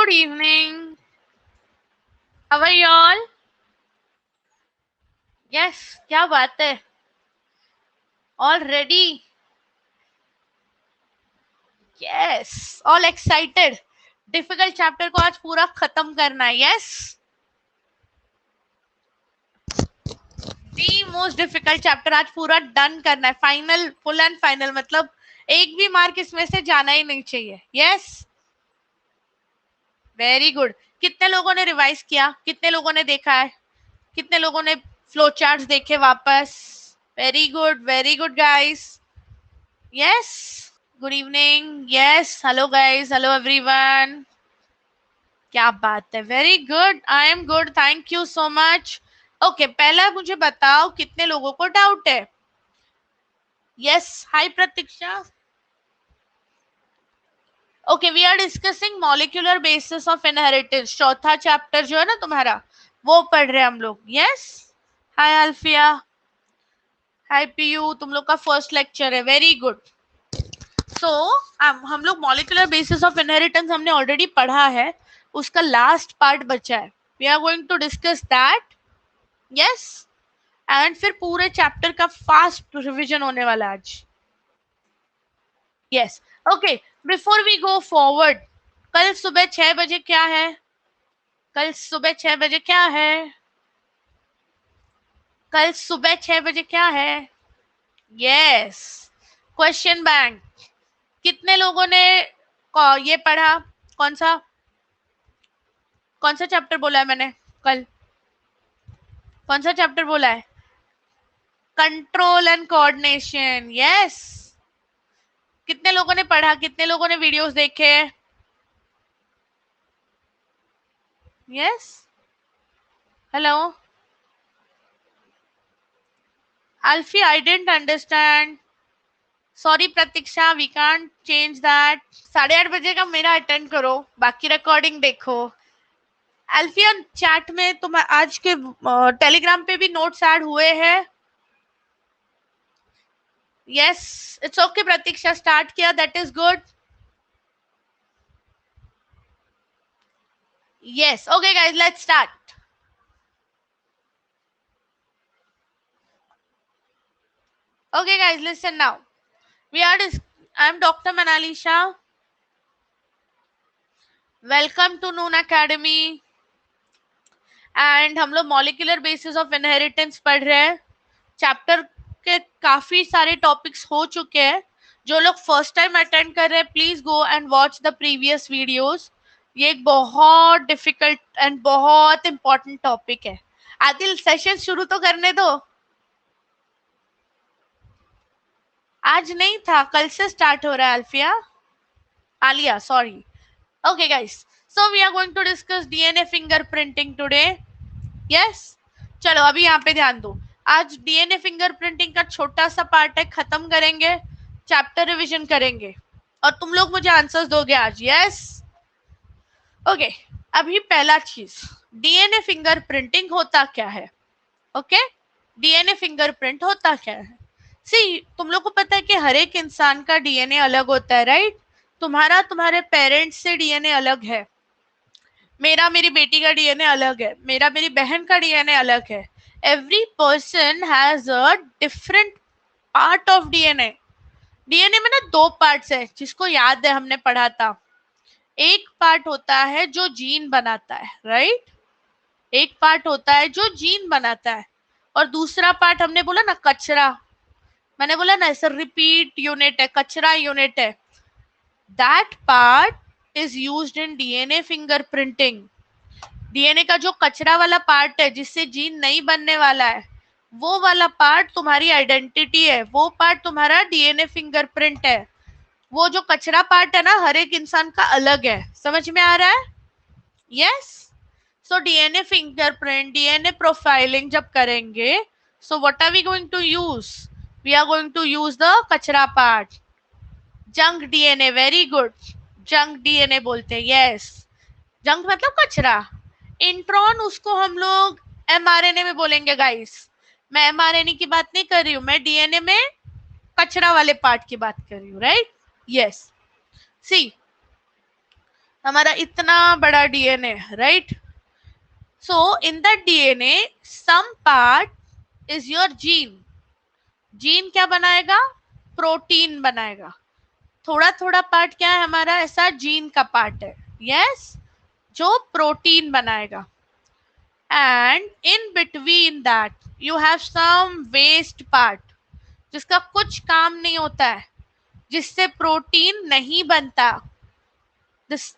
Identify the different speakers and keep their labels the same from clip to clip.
Speaker 1: Good evening. How are you all? Yes, क्या बात है? All ready? Yes, all excited. Difficult chapter को आज पूरा खत्म करना है. Yes. The most difficult chapter आज पूरा डन करना है. Final, full and final. मतलब एक भी मार्क इसमें से जाना ही नहीं चाहिए. Yes. Very good. कितने लोगों ने रिवाइज किया? कितने लोगों ने देखा है? कितने लोगों ने फ्लो चार्ट्स देखे वापस? Very good guys. Yes. Good evening. Yes. Hello guys. Hello everyone. क्या बात है? Very good. I am good. Thank you so much. Okay. पहला मुझे बताओ कितने लोगों को डाउट है? Yes. Hi Pratiksha. Okay. We are discussing molecular basis of inheritance. चौथा चैप्टर जो है ना तुम्हारा वो पढ़ रहे हैं हम लोग. Yes. Hi Alfia. Hi PU. तुम लोग का फर्स्ट लेक्चर है. Very good. So, हम लोग मॉलिक्यूलर बेसिस ऑफ इनहेरिटेंस हमने ऑलरेडी पढ़ा है. उसका लास्ट पार्ट बचा है. We are going to discuss that. Yes. And फिर पूरे चैप्टर का फास्ट रिवीजन होने वाला आज. Yes. Okay. Before we go forward, कल सुबह 6 बजे क्या है? कल सुबह 6 बजे क्या है? कल सुबह 6 बजे क्या है? यस. Question bank. कितने लोगों ने ये पढ़ा? कौन सा चैप्टर बोला है मैंने कल? कौन सा चैप्टर बोला है? Control and coordination. यस. कितने लोगों ने पढ़ा? कितने लोगों ने वीडियोस देखे? Yes. Hello Alfi. I didn't understand. Sorry Pratiksha. We can't change that. 8:30 बजे का मेरा अटेंड करो, बाकी रिकॉर्डिंग देखो. अल्फिया चैट में तुम आज के टेलीग्राम पे भी नोट्स ऐड हुए हैं. Yes. It's okay Pratiksha. Start किया. That is good. Yes. Okay guys, let's start. Okay guys, listen now. I'm Dr. Manali Shah. Welcome to Noon Academy. And हम लोग मॉलिक्यूलर बेसिस ऑफ इनहेरिटेंस पढ़ रहे हैं. Chapter के काफी सारे टॉपिक्स हो चुके हैं. जो लोग फर्स्ट टाइम अटेंड कर रहे हैं, please go and watch the previous videos. ये एक बहुत डिफिकल्ट एंड बहुत इंपॉर्टेंट टॉपिक है. आदिल, सेशन शुरू तो करने दो. आज नहीं था, कल से स्टार्ट हो रहा है. Alfiya, Alia, sorry. Okay guys, so we are going to discuss DNA fingerprinting today. Yes. चलो अभी यहाँ पे ध्यान दो. आज DNA fingerprinting का छोटा सा पार्ट है, खत्म करेंगे, चैप्टर रिवीजन करेंगे और तुम लोग मुझे आंसर्स दोगे आज. यस. ओके. अभी पहला चीज, DNA फिंगरप्रिंटिंग होता क्या है? ओके. DNA फिंगरप्रिंट होता क्या है? सी, तुम लोग को पता है कि हर एक इंसान का DNA अलग होता है, राइट? तुम्हारा तुम्हारे पेरेंट्स से डीएनए अलग है. मेरा मेरी बेटी का डीएनए अलग है. मेरा मेरी बहन का डीएनए अलग है. Every person has a different part of DNA. DNA में ना 2 पार्ट्स है, जिसको याद है हमने पढ़ा था. एक पार्ट होता है जो जीन बनाता है, राइट? एक पार्ट होता है जो जीन बनाता है और दूसरा पार्ट हमने बोला ना कचरा. मैंने बोला ना, ऐसा रिपीट यूनिट है, कचरा यूनिट है. That part is used in DNA fingerprinting. DNA का जो कचरा वाला पार्ट है, जिससे जीन नहीं बनने वाला है, वो वाला पार्ट तुम्हारी आइडेंटिटी है. वो पार्ट तुम्हारा DNA फिंगरप्रिंट है. वो जो कचरा पार्ट है ना, हर एक इंसान का अलग है. समझ में आ रहा है? Yes. So DNA fingerprint, DNA profiling जब करेंगे, so what are we going to use? We are going to use the कचरा part. Junk DNA. Very good. Junk DNA बोलते हैं. यस. जंक मतलब कचरा. इंट्रॉन उसको हम लोग एमआरएनए में बोलेंगे गाइस. मैं एमआरएनए की बात नहीं कर रही हूँ, मैं डीएनए में कचरा वाले पार्ट की बात कर रही हूँ, राइट? यस. सी, हमारा इतना बड़ा DNA, right? So in the DNA some part is your gene. Gene क्या बनाएगा? प्रोटीन बनाएगा. थोड़ा थोड़ा पार्ट क्या है हमारा, ऐसा जीन का पार्ट है, यस, जो प्रोटीन बनाएगा. And in between that you have some waste part, जिसका कुछ काम नहीं होता है, जिससे प्रोटीन नहीं बनता. This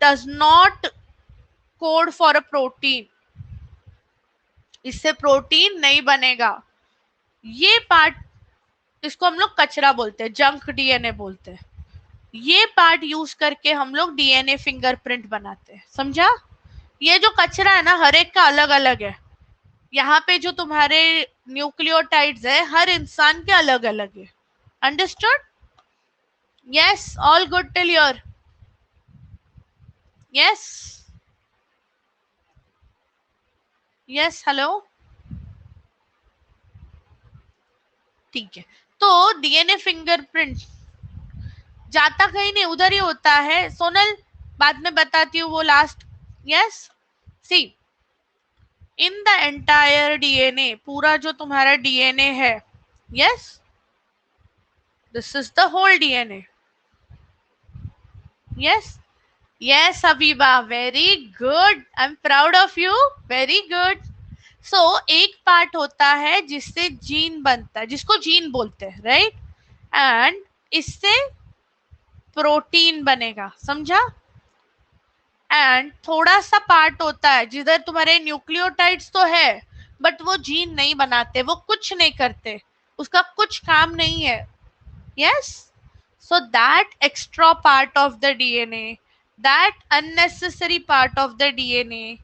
Speaker 1: does not code for a protein. इससे प्रोटीन नहीं बनेगा. ये पार्ट, इसको हम लोग कचरा बोलते हैं, जंक डीएनए बोलते हैं. ये पार्ट यूज करके हम लोग डीएनए फिंगरप्रिंट बनाते हैं, समझा? ये जो कचरा है ना, हर एक का अलग अलग है. यहाँ पे जो तुम्हारे न्यूक्लियोटाइड्स है, हर इंसान के अलग अलग है. Understood? Yes, all good till your? Yes, yes, hello, ठीक है. तो डीएनए फिंगरप्रिंट जाता कहीं नहीं, उधर ही होता है. सोनल, बाद में बताती हूँ वो last. Yes, see, in the entire DNA, पूरा जो तुम्हारा डीएनए है, yes, this is the whole DNA. Yes, yes Abiba, very good, I am proud of you, very good. So एक पार्ट होता है जिससे जीन बनता है, जिसको जीन बोलते हैं, राइट? एंड इससे प्रोटीन बनेगा, समझा? एंड थोड़ा सा पार्ट होता है जिधर तुम्हारे न्यूक्लियोटाइड्स तो है, बट वो जीन नहीं बनाते, वो कुछ नहीं करते, उसका कुछ काम नहीं है. Yes, so that extra part of the DNA, that unnecessary part of the DNA,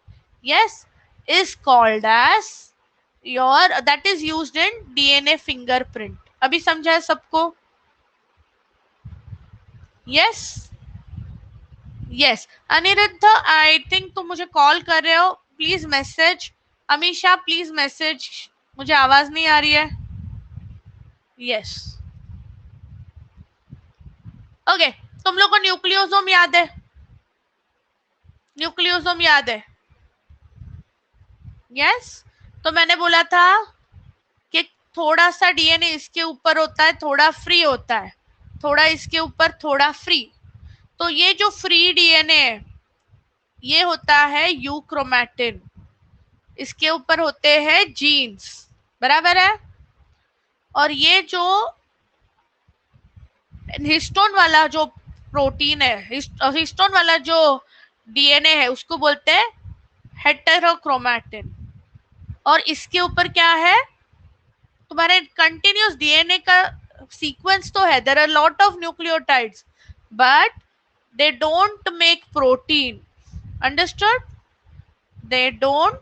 Speaker 1: yes, is called as your, that is used in DNA fingerprint. अभी समझा है सबको? Yes, yes. Anirudh, I think तुम मुझे कॉल कर रहे हो, please message. Amisha, please message, मुझे आवाज नहीं आ रही है. Yes, okay. तुम लोग को न्यूक्लियोसोम याद है? न्यूक्लियोसोम याद है? यस. तो मैंने बोला था कि थोड़ा सा डीएनए इसके ऊपर होता है, थोड़ा फ्री होता है, थोड़ा इसके ऊपर, थोड़ा फ्री. तो ये जो फ्री डीएनए है, ये होता है यूक्रोमैटिन, इसके ऊपर होते हैं जीन्स, बराबर है? और ये जो हिस्टोन वाला जो प्रोटीन है, हिस्टोन वाला जो डीएनए है, उसको बोलते हैं हेटेरोक्रोमैटिन. और इसके ऊपर क्या है, तुम्हारे कंटिन्यूस डीएनए का सीक्वेंस तो है, there are lot of nucleotides, but they don't make protein. Understood? They don't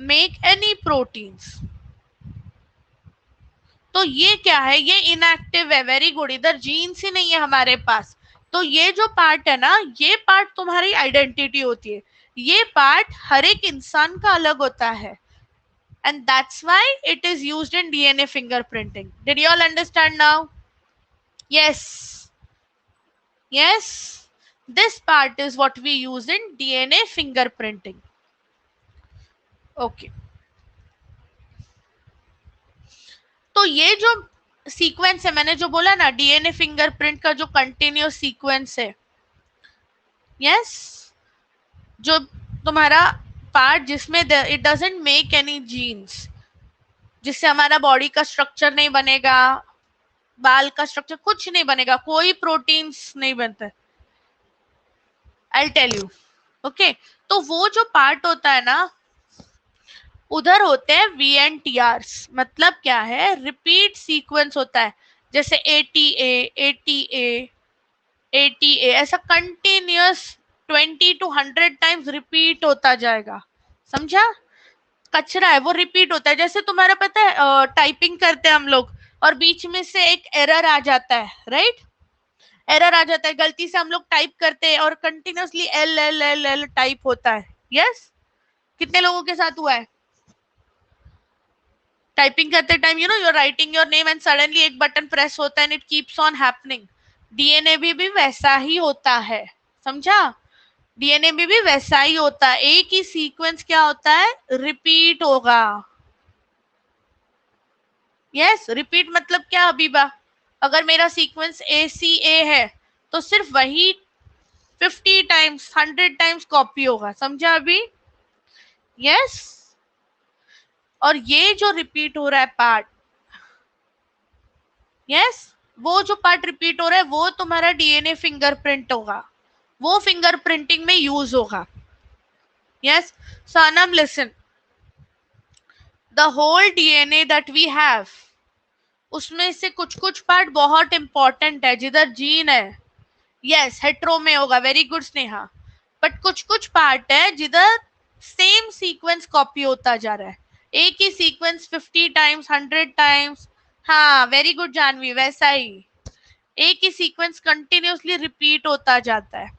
Speaker 1: make any proteins. तो ये क्या है, ये इनएक्टिव है. वेरी गुड, इधर जीन्स ही नहीं है हमारे पास. तो ये जो पार्ट है ना, ये पार्ट तुम्हारी आइडेंटिटी होती है. ये पार्ट हर एक इंसान का अलग होता है, and that's why it is used in DNA fingerprinting. Did you all understand now? Yes, yes. This part is what we use in DNA fingerprinting. Okay. तो ये जो सीक्वेंस है, मैंने जो बोला ना, डीएनए फिंगरप्रिंट का जो कंटिन्यूस सीक्वेंस है, यस, जो तुम्हारा पार्ट जिसमें it doesn't make any genes, जिससे हमारा बॉडी का स्ट्रक्चर नहीं बनेगा, बाल का स्ट्रक्चर कुछ नहीं बनेगा, कोई प्रोटीन्स नहीं बनता. I tell you. ओके, तो वो जो पार्ट होता है ना, उधर होते हैं VNTRs. मतलब क्या है, रिपीट सीक्वेंस होता है, जैसे ATA, ऐसा कंटिन्यूअस 20 to 100 टाइम्स रिपीट होता जाएगा, समझा? कचरा है, वो रिपीट होता है. जैसे तुम्हारा पता है, टाइपिंग करते हैं हम लोग और बीच में से एक एरर आ जाता है, राइट? एरर आ जाता है, गलती से हम लोग टाइप करते हैं और continuously L L L L type होता है. यस, कितने लोगों के साथ हुआ है? टाइपिंग करते time you know you are writing your name and suddenly एक बटन प्रेस होता है and it keeps on happening. DNA भी वैसा ही होता है, समझा? डीएनए में भी वैसा ही होता है, एक ही सीक्वेंस क्या होता है, रिपीट होगा। यस, रिपीट मतलब क्या अबीबा, अगर मेरा सीक्वेंस ACA है तो सिर्फ वही 50 टाइम्स 100 टाइम्स कॉपी होगा, समझा अभी? यस, और ये जो रिपीट हो रहा है पार्ट, यस, वो जो पार्ट रिपीट हो रहा है वो तुम्हारा डीएनए फिंगरप्रिंट होगा, वो फिंगरप्रिंटिंग में यूज होगा। Yes, Sanam listen, the whole DNA that we have, उसमें से कुछ कुछ पार्ट बहुत इंपॉर्टेंट है जिधर जीन है, यस हेट्रो में होगा, वेरी गुड स्नेहा, बट कुछ कुछ पार्ट है जिधर सेम सीक्वेंस कॉपी होता जा रहा है, एक ही सीक्वेंस 50 टाइम्स 100 टाइम्स, हाँ वेरी गुड जानवी, वैसा ही एक ही सीक्वेंस कंटिन्यूसली रिपीट होता जाता है,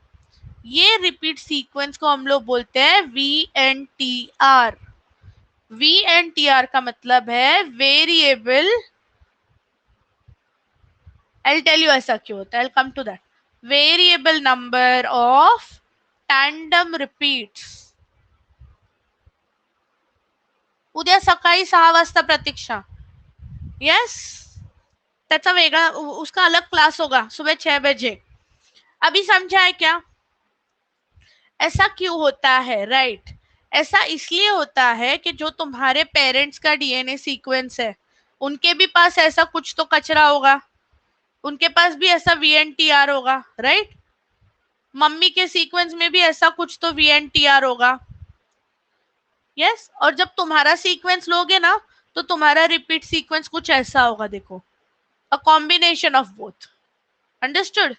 Speaker 1: ये रिपीट सीक्वेंस को हम लोग बोलते हैं VNTR। VNTR का मतलब है वेरिएबल, आई टेल यू ऐसा क्यों होता है, I come to that, variable number of tandem repeats. उद्या सकाळी 6 वाजता प्रतीक्षा, यस, त्याचा वेगळा उसका अलग क्लास होगा सुबह 6 बजे। अभी समझा है क्या? ऐसा क्यों होता है, राइट? ऐसा इसलिए होता है कि जो तुम्हारे पेरेंट्स का डीएनए सीक्वेंस है उनके भी पास ऐसा कुछ तो कचरा होगा, उनके पास भी ऐसा VNTR होगा, राइट? मम्मी के सीक्वेंस में भी ऐसा कुछ तो VNTR होगा, यस, और जब तुम्हारा सीक्वेंस लोगे ना तो तुम्हारा रिपीट सीक्वेंस कुछ ऐसा होगा, देखो, a combination of both, understood?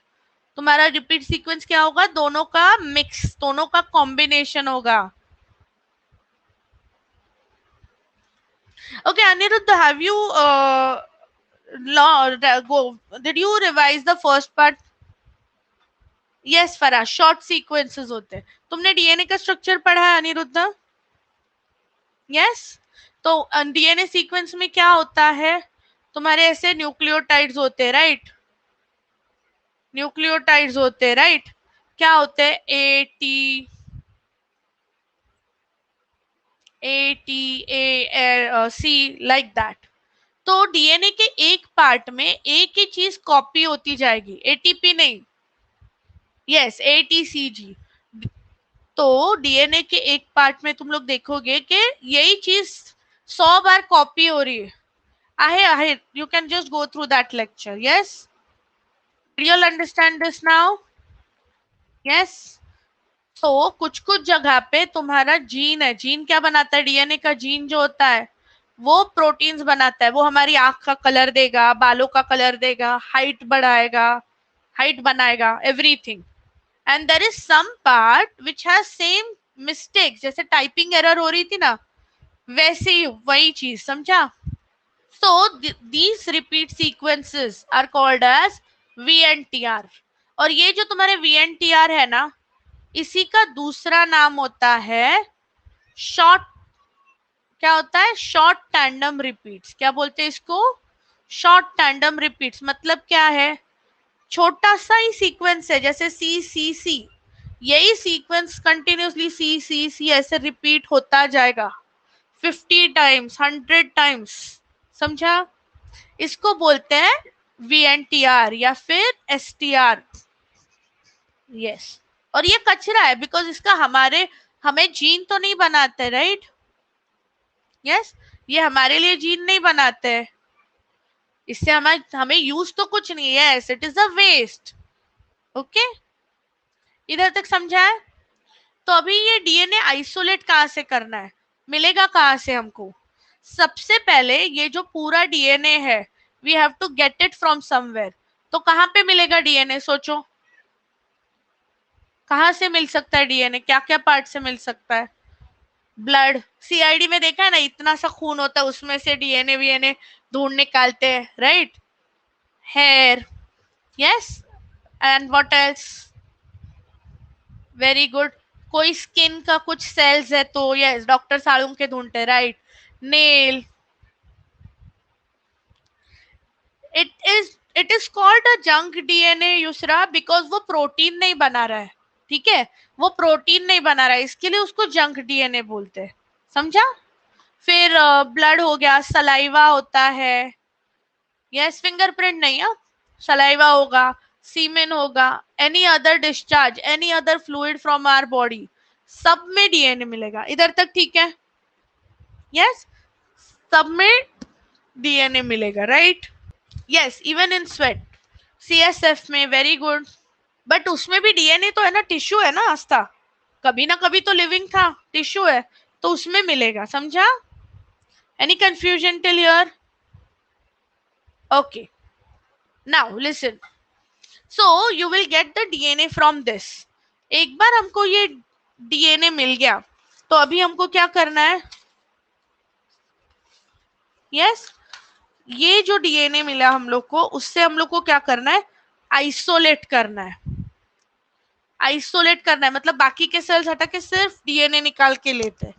Speaker 1: तुम्हारा रिपीट सीक्वेंस क्या होगा, दोनों का मिक्स, दोनों का कॉम्बिनेशन होगा। Okay, Anirudh, have you did you revise the first part? Yes, फरा, शॉर्ट सीक्वेंसेस होते हैं, तुमने डीएनए का स्ट्रक्चर पढ़ा है अनिरुद्ध? यस, तो डीएनए सीक्वेंस में क्या होता है, तुम्हारे ऐसे न्यूक्लियोटाइड्स होते हैं, राइट? न्यूक्लियोटाइड्स होते हैं, राइट? क्या होते हैं, A T A C like that. तो डीएनए के एक पार्ट में एक ही चीज कॉपी होती जाएगी, एटीपी नहीं, यस ATCG। तो डीएनए के एक पार्ट में तुम लोग देखोगे कि यही चीज 100 बार कॉपी हो रही है, आहे, you can just go through that lecture, yes, you'll understand this now, yes. तो कुछ कुछ जगह पे तुम्हारा जीन है, जीन क्या बनाता है, डीएनए का जीन जो होता है वो प्रोटीन्स बनाता है, वो हमारी आंख का कलर देगा, बालों का कलर देगा, हाइट बढ़ाएगा, हाइट बनाएगा, everything. And there is some part which has same mistake, जैसे टाइपिंग एरर हो रही थी ना, वैसे ही वही चीज, समझा? So these repeat sequences are called as VNTR। और ये जो तुम्हारे VNTR है ना, इसी का दूसरा नाम होता है शॉर्ट, क्या होता है, शॉर्ट टैंडम रिपीट्स। क्या बोलते हैं इसको, शॉर्ट टैंडम रिपीट्स। मतलब क्या है, छोटा सा ही सीक्वेंस है, जैसे C यही सीक्वेंस कंटिन्यूसली C ऐसे रिपीट होता जाएगा 50 टाइम्स 100 टाइम्स, समझा? इसको बोलते हैं VNTR या फिर STR, यस। और ये कचरा है बिकॉज इसका हमें जीन तो नहीं बनाते, राइट? यस, ये हमारे लिए जीन नहीं बनाते हैं, इससे हमें यूज तो कुछ नहीं है, yes, it is a waste. Okay, इधर तक समझा है? तो अभी ये डीएनए आइसोलेट कहाँ से करना है, मिलेगा कहाँ से हमको? सबसे पहले ये जो पूरा डीएनए है we have to get it from somewhere. तो कहाँ पे मिलेगा डीएनए, सोचो कहाँ से मिल सकता है डीएनए, क्या क्या पार्ट से मिल सकता है? ब्लड, सीआईडी में देखा है ना, इतना सा खून होता है, उसमें से डीएनए वीएनए ढूंढ निकालते हैं, right? Here, yes, and what else, very good, कोई स्किन का कुछ सेल्स है तो यस डॉक्टर सालूम के ढूंढते, right? Nail, it is called a junk DNA, Yusra, because वो प्रोटीन नहीं बना रहा है, ठीक है, वो प्रोटीन नहीं बना रहा है, इसके लिए उसको जंक डीएनए बोलते हैं, समझा। फिर ब्लड हो गया, सलाइवा होता है, यस, फिंगरप्रिंट नहीं है, सलाइवा होगा, सीमेन होगा, any other discharge, any other fluid from our body, सब में डीएनए मिलेगा। इधर तक ठीक है, यस, सब में डीएनए मिलेगा, right, yes, even in sweat, CSF में, वेरी गुड। बट उसमें भी डीएनए तो है ना, टिश्यू है ना आस्था, कभी ना कभी तो लिविंग था, टिश्यू है, तो उसमें मिलेगा, समझा। Any confusion till here? Okay, now listen, so you will get the DNA from this. एक बार हमको ये डीएनए मिल गया, तो अभी हमको क्या करना है, यस, ये जो डीएनए मिला हम लोग को, उससे हम लोग को क्या करना है, आइसोलेट करना है। आइसोलेट करना है मतलब बाकी के सेल्स हटा के सिर्फ डीएनए निकाल के लेते हैं।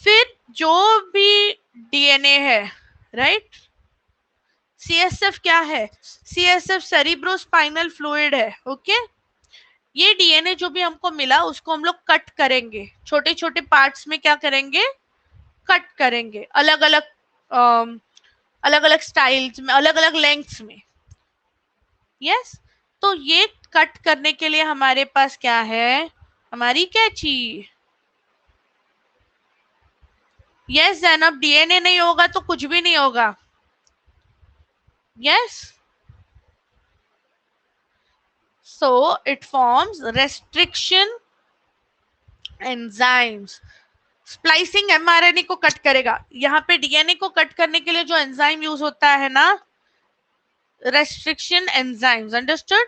Speaker 1: फिर जो भी डीएनए है, राइट, सीएसएफ क्या है, सीएसएफ सेरिब्रोस्पाइनल फ्लूइड है, ओके। ये डीएनए जो भी हमको मिला उसको हम लोग कट करेंगे, छोटे छोटे पार्ट्स में क्या करेंगे, कट करेंगे, अलग अलग अलग अलग स्टाइल्स में, अलग अलग लेंथ्स में, यस। तो ये कट करने के लिए हमारे पास क्या है, हमारी कैंची, यस जैनब, डीएनए नहीं होगा तो कुछ भी नहीं होगा, yes. So it forms restriction enzymes. Splicing mRNA को कट करेगा, यहाँ पे डीएनए को कट करने के लिए जो एंजाइम यूज होता है ना, restriction enzymes, understood,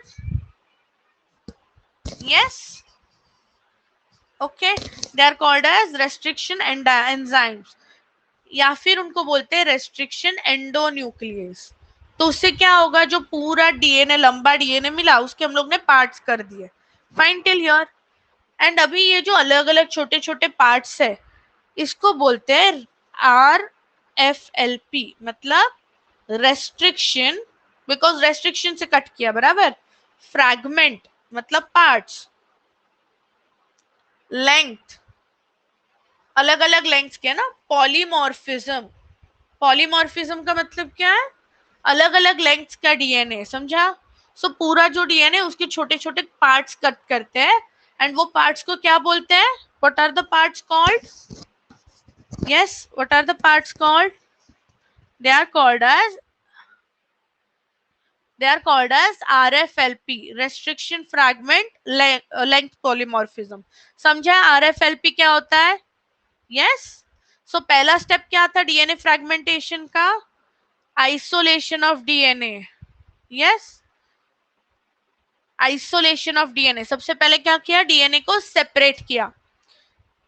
Speaker 1: yes, okay, they are called as restriction enzymes, या फिर उनको बोलते हैं रेस्ट्रिक्शन एंडोन्यूक्लियस। तो उससे क्या होगा, जो पूरा डीएनए, लंबा डीएनए मिला, उसके हम लोग ने पार्ट्स कर दिए, फाइन टिल हियर। एंड अभी ये जो अलग अलग छोटे छोटे पार्ट्स है, इसको बोलते हैं RFLP, मतलब रेस्ट्रिक्शन, बिकॉज रेस्ट्रिक्शन से कट किया, बराबर, फ्रैगमेंट मतलब पार्ट्स, लेंथ, अलग अलग लेंथ के ना, पॉलीमॉर्फिज्म, पॉलीमॉर्फिज्म का मतलब क्या है, अलग अलग लेंथ का डीएनए, समझा। सो पूरा जो डीएनए उसके छोटे छोटे पार्ट्स कट करते हैं, एंड वो पार्ट्स को क्या बोलते हैं, what are the parts called, yes, what are the parts called, they are called as, they are called as RFLP, restriction fragment length polymorphism, समझा। RFLP क्या होता है, यस। सो पहला स्टेप क्या था डीएनए फ्रैगमेंटेशन का, isolation of DNA, yes, isolation of DNA, सबसे पहले क्या किया, डीएनए को सेपरेट किया,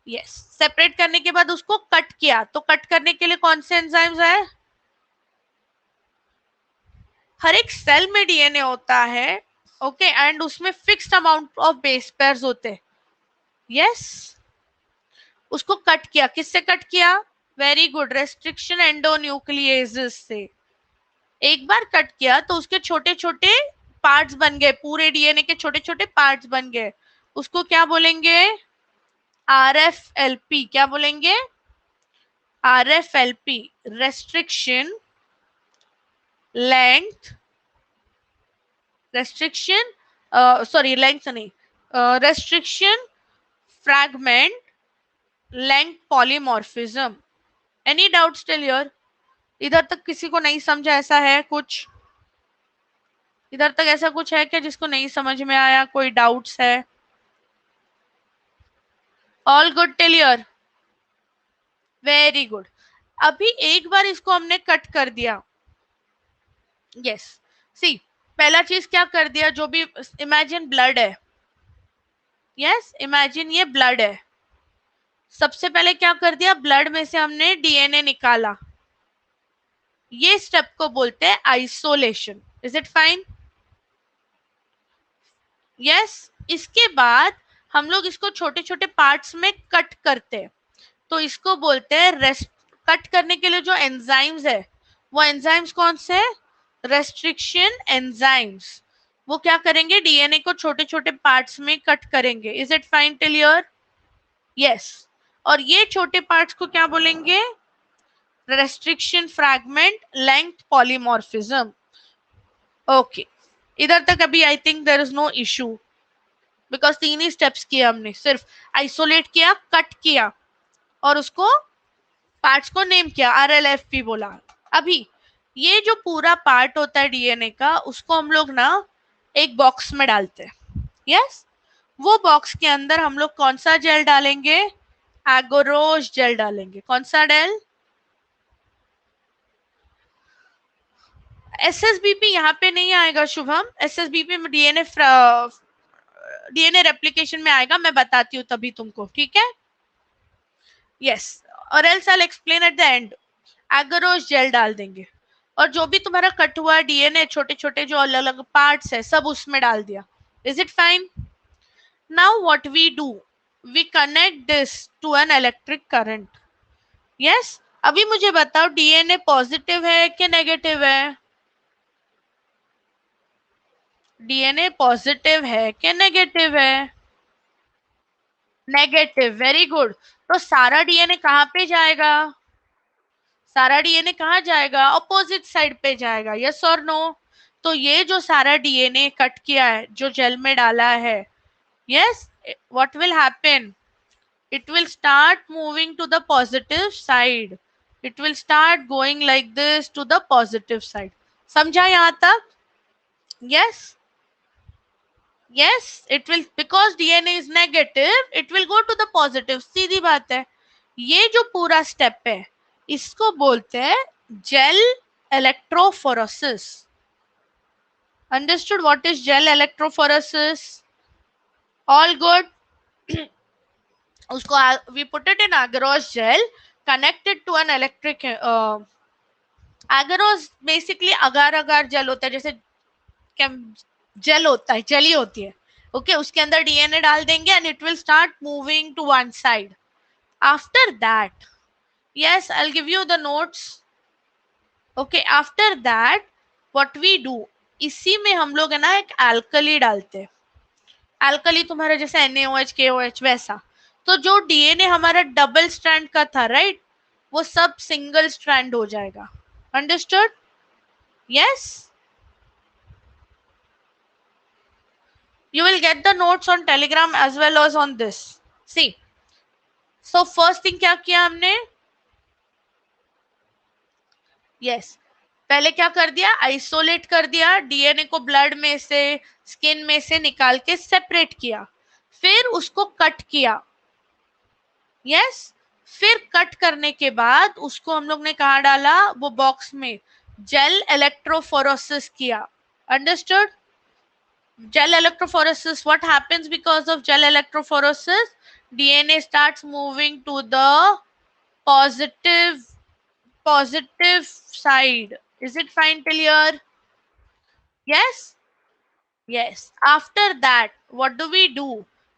Speaker 1: यस, सेपरेट करने के बाद उसको कट किया, तो कट करने के लिए कौन से एंजाइम्स है, हर एक सेल में डीएनए होता है, ओके, एंड उसमें fixed amount of base pairs होते हैं, यस। उसको कट किया, किससे कट किया, वेरी गुड, रेस्ट्रिक्शन एंडोन्यूक्लियेजेस से। एक बार कट किया तो उसके छोटे छोटे पार्ट्स बन गए, पूरे डीएनए के छोटे छोटे पार्ट्स बन गए, उसको क्या बोलेंगे, RFLP, क्या बोलेंगे, RFLP, restriction length, restriction, sorry length नहीं, restriction fragment length polymorphism. Any doubt still here? इधर तक किसी को नहीं समझा, ऐसा है कुछ, इधर तक ऐसा कुछ है क्या जिसको नहीं समझ में आया, कोई डाउट्स है? All good till here, very good. अभी एक बार इसको हमने कट कर दिया, यस, सी, पहला चीज क्या कर दिया, जो भी, इमेजिन ब्लड है, यस, इमेजिन ये ब्लड है, सबसे पहले क्या कर दिया, ब्लड में से हमने डीएनए निकाला, ये स्टेप को बोलते हैं isolation, is it fine, yes. इसके बाद हम लोग इसको छोटे छोटे पार्ट्स में कट करते हैं, तो इसको बोलते हैं रेस्ट, कट करने के लिए जो एंजाइम्स है, वो एंजाइम्स कौन से, रेस्ट्रिक्शन एंजाइम्स, वो क्या करेंगे, डीएनए को छोटे छोटे पार्ट्स में कट करेंगे. Is it fine till here? Yes. और ये छोटे पार्ट्स को क्या बोलेंगे? Restriction, fragment, length, polymorphism. Okay, इधर तक अभी I think there is no issue, because 3 ही स्टेप्स किए हमने. सिर्फ आइसोलेट किया, कट किया और उसको पार्ट्स को नेम किया, RLFP बोला. अभी ये जो पूरा पार्ट होता है डीएनए का, उसको हम लोग ना एक बॉक्स में डालते हैं. यस. वो बॉक्स के अंदर हम लोग कौन सा जेल डालेंगे? एगोरोस जेल डालेंगे. कौन सा जेल? SSBP यहाँ पे नहीं आएगा शुभम. SSBP में डीएनए रेप्लिकेशन में आएगा, मैं बताती हूँ तभी तुमको. ठीक है? यस. और else I will explain at the end. Agarose gel डाल देंगे और जो भी तुम्हारा कट हुआ डीएनए, छोटे छोटे जो अलग अलग पार्ट्स है, सब उसमें डाल दिया. Is it fine? Now what we do, we connect this to an electric current. Yes. अभी मुझे बताओ, डीएनए पॉजिटिव है कि नेगेटिव है? डीएनए पॉजिटिव है कि नेगेटिव है? नेगेटिव. Very good. तो सारा डीएनए कहाँ पे जाएगा? सारा डीएनए कहाँ जाएगा? अपोजिट साइड पे जाएगा. यस और नो? तो ये जो सारा डीएनए कट किया है, जो जेल में डाला है, yes, what will happen? It will start moving to the positive side. It will start going like this to the positive side. समझा यहाँ तक? Yes. Yes, it will, because DNA is negative, it will go to the positive. सीधी बात है. ये जो पूरा step है, इसको बोलते हैं gel electrophoresis. Understood what is gel electrophoresis? All good? उसको we put it in agarose gel connected to an electric agarose basically agar agar gel होता है, जैसे जेल होता है, जेली होती है. ओके, उसके अंदर डीएनए डाल देंगे and it will start moving to one side. After that, yes, I will give you the notes. Okay, after that what we do, इसी में हम लोग है ना एक एल्कली डालते हैं. एल्कली तुम्हारा जैसे NaOH KOH वैसा. तो जो डीएनए हमारा डबल स्ट्रैंड का था, राइट, वो सब सिंगल स्ट्रैंड हो जाएगा. Understood? Yes. You will get the notes on Telegram as well as on this. See, so first thing क्या किया हमने? Yes, पहले क्या कर दिया? आइसोलेट कर दिया डीएनए को, ब्लड में से, स्किन में से निकाल के सेपरेट किया. फिर उसको कट किया. यस. फिर कट करने के बाद उसको हम लोग ने कहा डाला? वो बॉक्स में. जेल इलेक्ट्रोफोरेसिस किया. Understood? Gel electrophoresis, what happens because of gel electrophoresis? DNA starts moving to the positive side. Is it fine till here? Yes. Yes. After that, what do?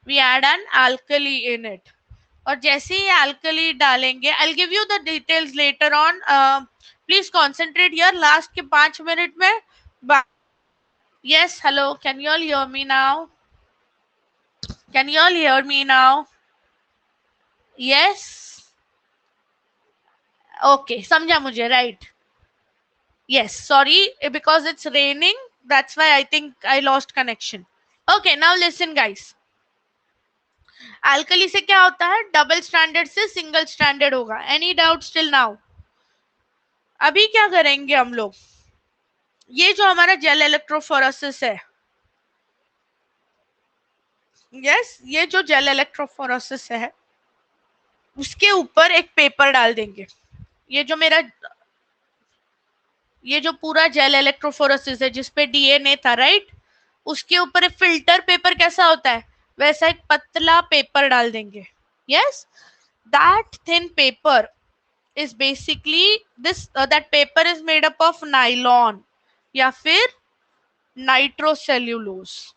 Speaker 1: We add an alkali in it. और जैसे ही alkali डालेंगे, I'll give you the details later on. Please concentrate here. Last के 5 minute में. Yes, hello. Can you all hear me now? Can you all hear me now? Yes. Okay, समझा मुझे, right? Yes, sorry, because it's raining, that's why I think I lost connection. Okay, now listen guys. Alkali से क्या होता है? Double standard से single standard होगा. Any doubt still now? अभी क्या करेंगे हम लोग? ये जो हमारा जेल इलेक्ट्रोफोरेसिस है, यस, ये जो जेल इलेक्ट्रोफोरेसिस है, उसके ऊपर एक पेपर डाल देंगे. ये जो पूरा जेल इलेक्ट्रोफोरेसिस है जिसपे डीएनए था, राइट, उसके ऊपर एक फिल्टर पेपर कैसा होता है, वैसा एक पतला पेपर डाल देंगे. Yes. That thin paper is basically this that paper is made up of nylon या फिर nitrocellulose.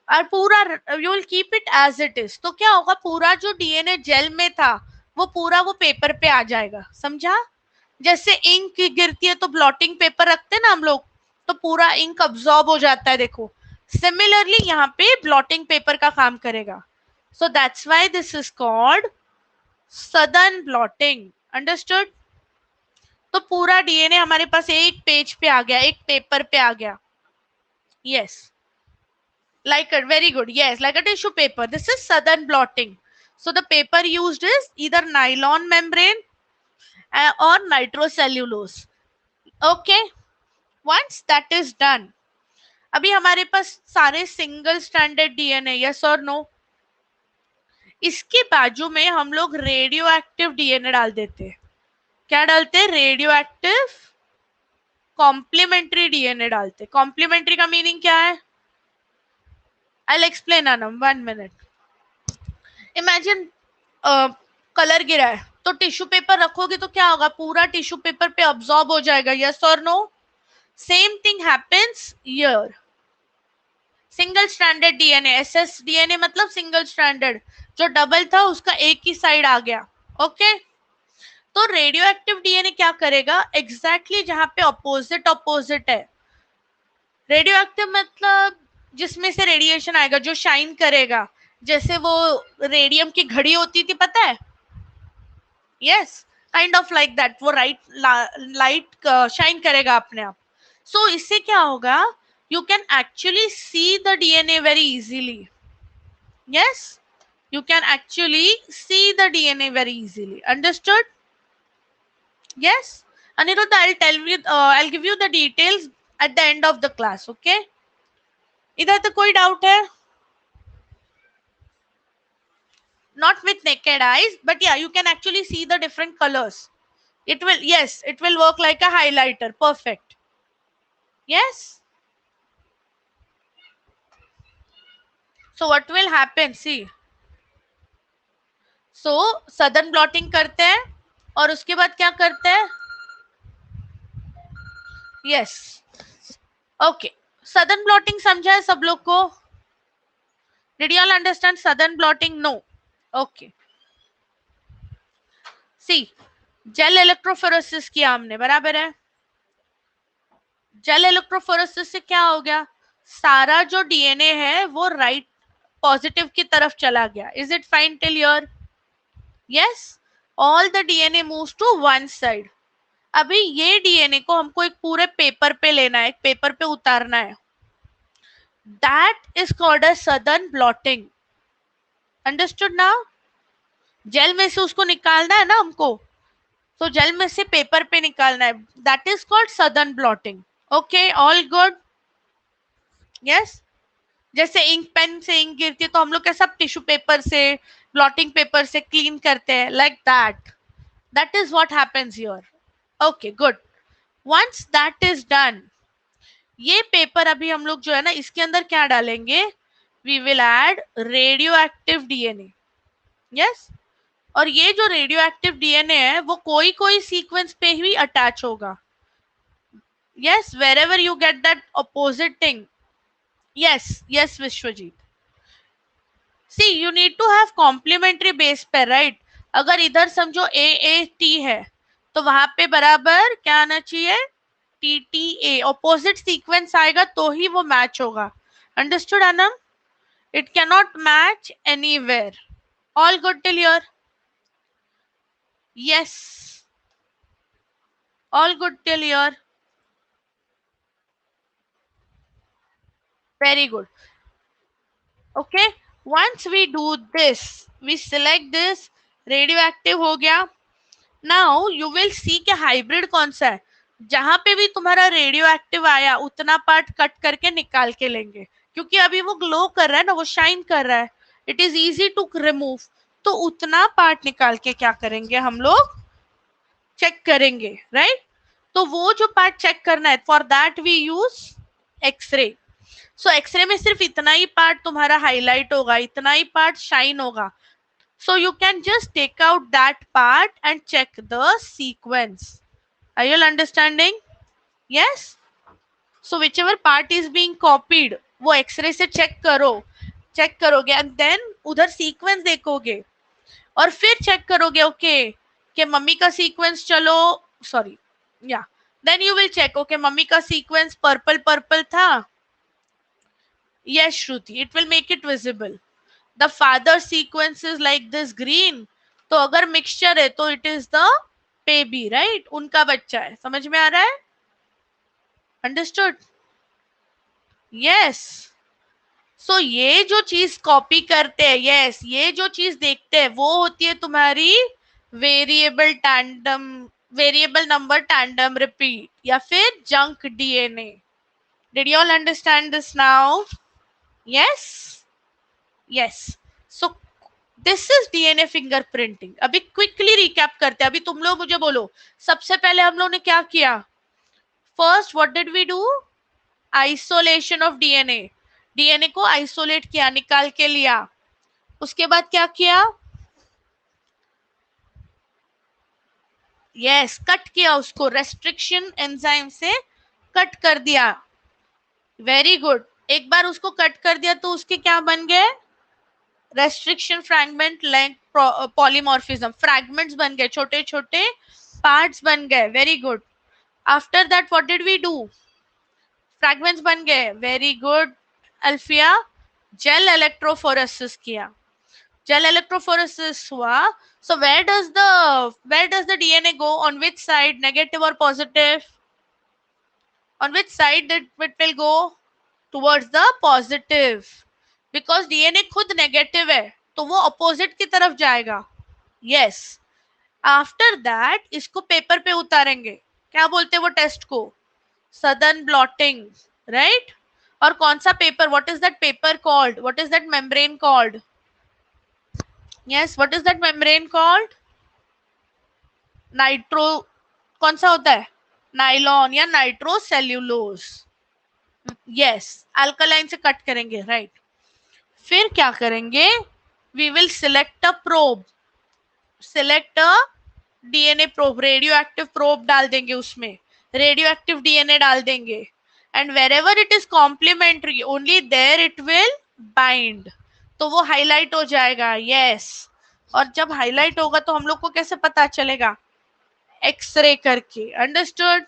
Speaker 1: और पूरा you will keep it as it is. तो क्या होगा, पूरा जो डीएनए जेल में था वो पूरा वो पेपर पे आ जाएगा. समझा? जैसे इंक गिरती है तो ब्लॉटिंग पेपर रखते हैं ना हम लोग, तो पूरा इंक अब्सॉर्ब हो जाता है, देखो। सिमिलरली यहाँ पे ब्लॉटिंग पेपर का काम करेगा, so that's why this is called Southern blotting. Understood? तो पूरा डीएनए हमारे पास एक पेज पे आ गया, एक पेपर पे आ गया। Yes, like a very good, yes, like a tissue paper. This is southern blotting. So the paper used is either nylon membrane or nitrocellulose. Okay, once that is done, अभी हमारे पास सारे single standard DNA, yes और no. इसके बाजू में हम लोग radio active DNA डाल देते हैं। क्या डालते हैं? रेडियो एक्टिव कॉम्प्लीमेंट्री डीएनए डालते। कॉम्प्लीमेंट्री का मीनिंग क्या है? I'll explain Anam, 1 minute. Imagine colour गिरा है, तो टिश्यू पेपर रखोगे तो क्या होगा? पूरा टिश्यू पेपर पे अब्सॉर्ब हो जाएगा, यस और no. Same thing happens here. Single stranded DNA, SS DNA मतलब सिंगल स्ट्रैंडेड, जो डबल था उसका एक ही साइड आ गया। ओके, तो रेडियो एक्टिव डीएनए क्या करेगा? एग्जैक्टली जहां पे अपोजिट अपोजिट है। रेडियो एक्टिव मतलब जिसमें से रेडिएशन आएगा, जो शाइन करेगा, जैसे वो रेडियम की घड़ी होती थी, पता है? Yes, kind of like that, वो लाइट शाइन करेगा अपने आप। सो इससे क्या होगा? You can actually see the DNA very easily. Yes, you can actually see the DNA very easily. Understood? Yes, Aniruddha, I'll give you the details at the end of the class. Okay, इधर तो कोई doubt है? Not with naked eyes, but yeah, you can actually see the different colors. It will, yes, it will work like a highlighter. Perfect. Yes. So what will happen? See, so southern blotting करते हैं और उसके बाद क्या करते हैं? Yes, okay, southern blotting समझा है सब लोग को? Did you all understand Southern blotting? No? Okay, see, gel electrophoresis किया हमने, बराबर है। जेल इलेक्ट्रोफोरेसिस से क्या हो गया? सारा जो डीएनए है वो राइट पॉजिटिव की तरफ चला गया। Is it fine till here? Yes, all the DNA moves to one side. अभी ये डीएनए को हमको एक पूरे पेपर पे लेना है, एक पेपर पे उतारना है। That is called a Southern blotting. Understood now? Gel में से उसको निकालना है ना हमको, तो जेल में से पेपर पे निकालना है। That is called Southern blotting. Okay, all good? Yes, जैसे इंक पेन से इंक गिरती है तो हम लोग क्या सब टिश्यू पेपर से, ब्लॉटिंग पेपर से क्लीन करते हैं, like that. That is what happens here. Okay, good. Once that is done, ये पेपर अभी हम लोग जो है ना, इसके अंदर क्या डालेंगे? We will add radioactive DNA. Yes, और ये जो रेडियो एक्टिव डीएनए है वो कोई कोई सीक्वेंस पे ही अटैच होगा। Yes, wherever you get that opposite thing. Yes yes Vishwajit, see you need to have complementary base पे, राइट? अगर इधर समझो AAT है तो वहां पे बराबर क्या आना चाहिए? TTA, ऑपोजिट सीक्वेंस आएगा तो ही वो मैच होगा। Understood Anam? It can not match anywhere. All good till here? Yes, all good till here? Very good. Okay, once we do this, we select this, radioactive हो गया। now you will see कि hybrid कौन सा है। जहां पे भी तुम्हारा रेडियो एक्टिव आया उतना पार्ट कट करके निकाल के लेंगे, क्योंकि अभी वो ग्लो कर रहा है ना, वो शाइन कर रहा है, it is easy to remove. तो उतना पार्ट निकाल के क्या करेंगे हम लोग? चेक करेंगे, राइट? तो वो जो पार्ट चेक करना है, for that we use x-ray. So x-ray में सिर्फ इतना ही पार्ट तुम्हारा हाईलाइट होगा, इतना ही पार्ट शाइन होगा। So you can just take out that part and check the sequence. Are you all understanding? Yes? So whichever part is being copied, वो एक्सरे से चेक करो, चेक करोगे एंड देन उधर sequence देखोगे और फिर check करोगे, ओके कि मम्मी का सीक्वेंस, चलो सॉरी या then you will check, okay mummy का सीक्वेंस पर्पल पर्पल था, yes Shruti, it will make it visible. The father sequence is like this green, तो अगर मिक्सचर है तो it is the baby, right, उनका बच्चा है. समझ में आ रहा है? अंडरस्टूड? यस. सो ये जो चीज कॉपी करते हैं, यस, ये जो चीज देखते हैं वो होती है तुम्हारी variable tandem, variable number tandem repeat, या फिर junk DNA. Did you all understand this now? Yes. Yes. So this is DNA fingerprinting. अभी क्विकली रिकैप करते हैं. अभी तुम लोग मुझे बोलो, सबसे पहले हम लोग ने क्या किया? First what did we do? Isolation of DNA. DNA को आइसोलेट किया, निकाल के लिया. उसके बाद क्या किया? यस, कट किया उसको, रेस्ट्रिक्शन एंजाइम से कट कर दिया. Very good. एक बार उसको कट कर दिया तो उसके क्या बन गए? Restriction fragment length polymorphism, fragments बन गए, छोटे छोटे पार्ट्स बन गए. Very good. After that what did we do? Fragments बन गए. Very good Alfiya. Gel electrophoresis किया. जेल इलेक्ट्रोफोरेसिस हुआ. So where does the DNA go? On which side? Negative or positive? On which side it will go? Towards the positive. Because DNA खुद negative है तो वो opposite की तरफ जाएगा. Yes. After that इसको पेपर पे उतारेंगे. क्या बोलते हैं वो टेस्ट को? Southern blotting, right. और कौन सा पेपर? What is that paper called? What is that membrane called? Yes, what is that membrane called? Nitro, कौन सा होता है? नाइलॉन या नाइट्रोसेल्यूलोज. यस, अल्कलाइन से कट करेंगे, राइट. फिर क्या करेंगे? We will select a probe, select a DNA probe, radioactive probe डाल देंगे उसमें, रेडियो एक्टिव डीएनए डाल देंगे. And wherever it is complementary only there it will bind, तो वो हाईलाइट हो जाएगा. यस. और जब हाईलाइट होगा तो हम लोग को कैसे पता चलेगा? एक्सरे करके. Understood?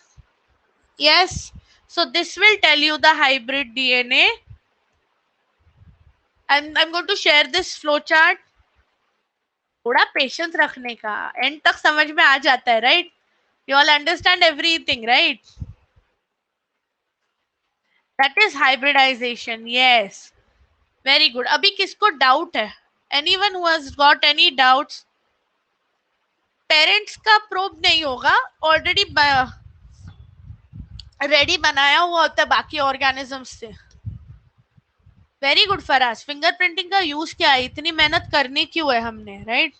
Speaker 1: Yes. So this will tell you the hybrid DNA, and I'm going to share this flow chart. थोड़ा पेशेंस रखने का, एंड तक समझ में आ जाता है, right? You all understand everything, right? That is hybridization. Yes, very good. अभी किसको डाउट है? Anyone who has got any doubts? Parents का प्रोब नहीं होगा, ऑलरेडी रेडी बनाया हुआ होता है बाकी ऑर्गेनिजम्स से. Very good Faraz. फिंगरप्रिंटिंग का यूज क्या है? इतनी मेहनत करनी क्यों है हमने, राइट?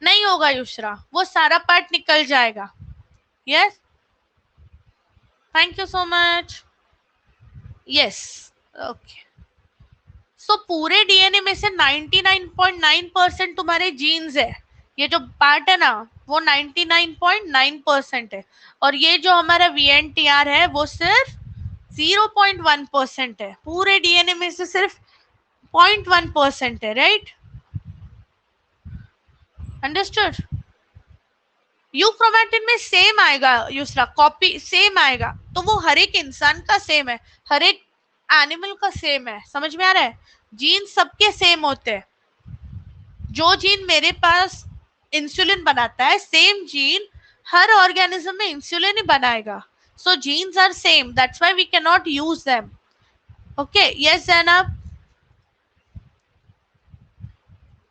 Speaker 1: नहीं होगा युश्रा, वो सारा पार्ट निकल जाएगा. Yes, thank you so much. Yes, okay. So पूरे डीएनए में से 99.9% तुम्हारे जीन्स है. ये जो पार्ट है ना वो 99.9% है. और ये जो हमारा VNTR है वो सिर्फ 0.1% है. पूरे डीएनए में से सिर्फ 0.1% है, राइट? अंडरस्टूड? यूक्रोमैटिन में सेम आएगा यूसरा, कॉपी सेम आएगा. तो वो हर एक इंसान का सेम है, हर एक एनिमल का सेम है. समझ में आ रहा है? जीन सबके सेम होते हैं. जो जीन मेरे पास इंसुलिन बनाता है, सेम जीन हर ऑर्गेनिज्म में इंसुलिन ही बनाएगा. So genes are same, that's why we can not use them. Okay. Yes Zainab.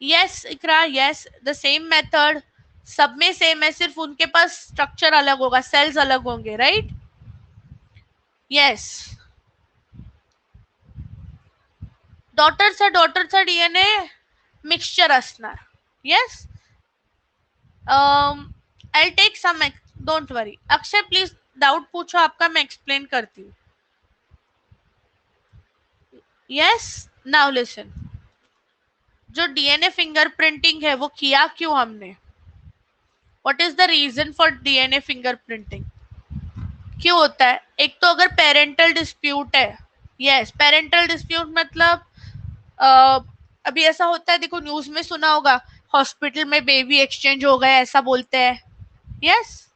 Speaker 1: Yes Iqra. Yes, the same method, सब में सेम है, सिर्फ उनके पास स्ट्रक्चर अलग होगा, सेल्स अलग होंगे, राइट? यस. डॉटरचा डीएनए मिक्सचर असणार. Yes. I take some, don't worry. Akshay please doubt पूछो आपका, मैं एक्सप्लेन करती हूँ. Yes, now listen. जो डीएनए फिंगरप्रिंटिंग है वो किया क्यों हमने? What is the reason for DNA fingerprinting? क्यों होता है? एक तो अगर पेरेंटल डिस्प्यूट है. यस, पेरेंटल डिस्प्यूट मतलब अभी ऐसा होता है, देखो न्यूज में सुना होगा, हॉस्पिटल में बेबी एक्सचेंज हो गया, ऐसा बोलते हैं. Yes.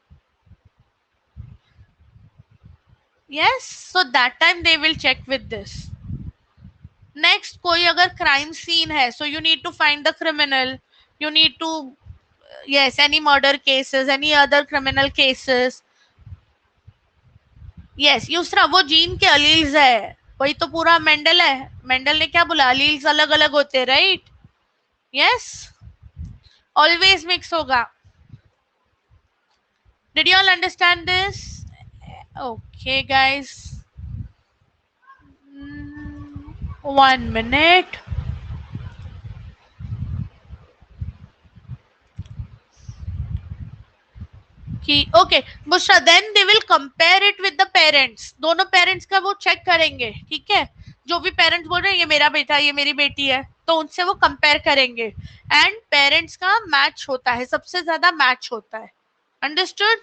Speaker 1: yes, so that time they will check with this. Next, कोई अगर crime scene है, so you need to find the criminal, you need to, yes, any murder cases, any other criminal cases. yes, Yusra वो gene के alleles है, वही तो पूरा Mendel है, मेंडल ने क्या बोला, अलील्स अलग अलग होते, राइट? यस, ऑलवेज मिक्स होगा. Did you all understand this? Okay, guys. 1 minute. कि okay Bushra, then they will compare it with the parents. दोनों पेरेंट्स का वो चेक करेंगे, ठीक है? जो भी पेरेंट्स बोल रहे हैं ये मेरा बेटा, ये मेरी बेटी है, तो उनसे वो कंपेयर करेंगे. एंड पेरेंट्स का मैच होता है, सबसे ज्यादा मैच होता है. Understood?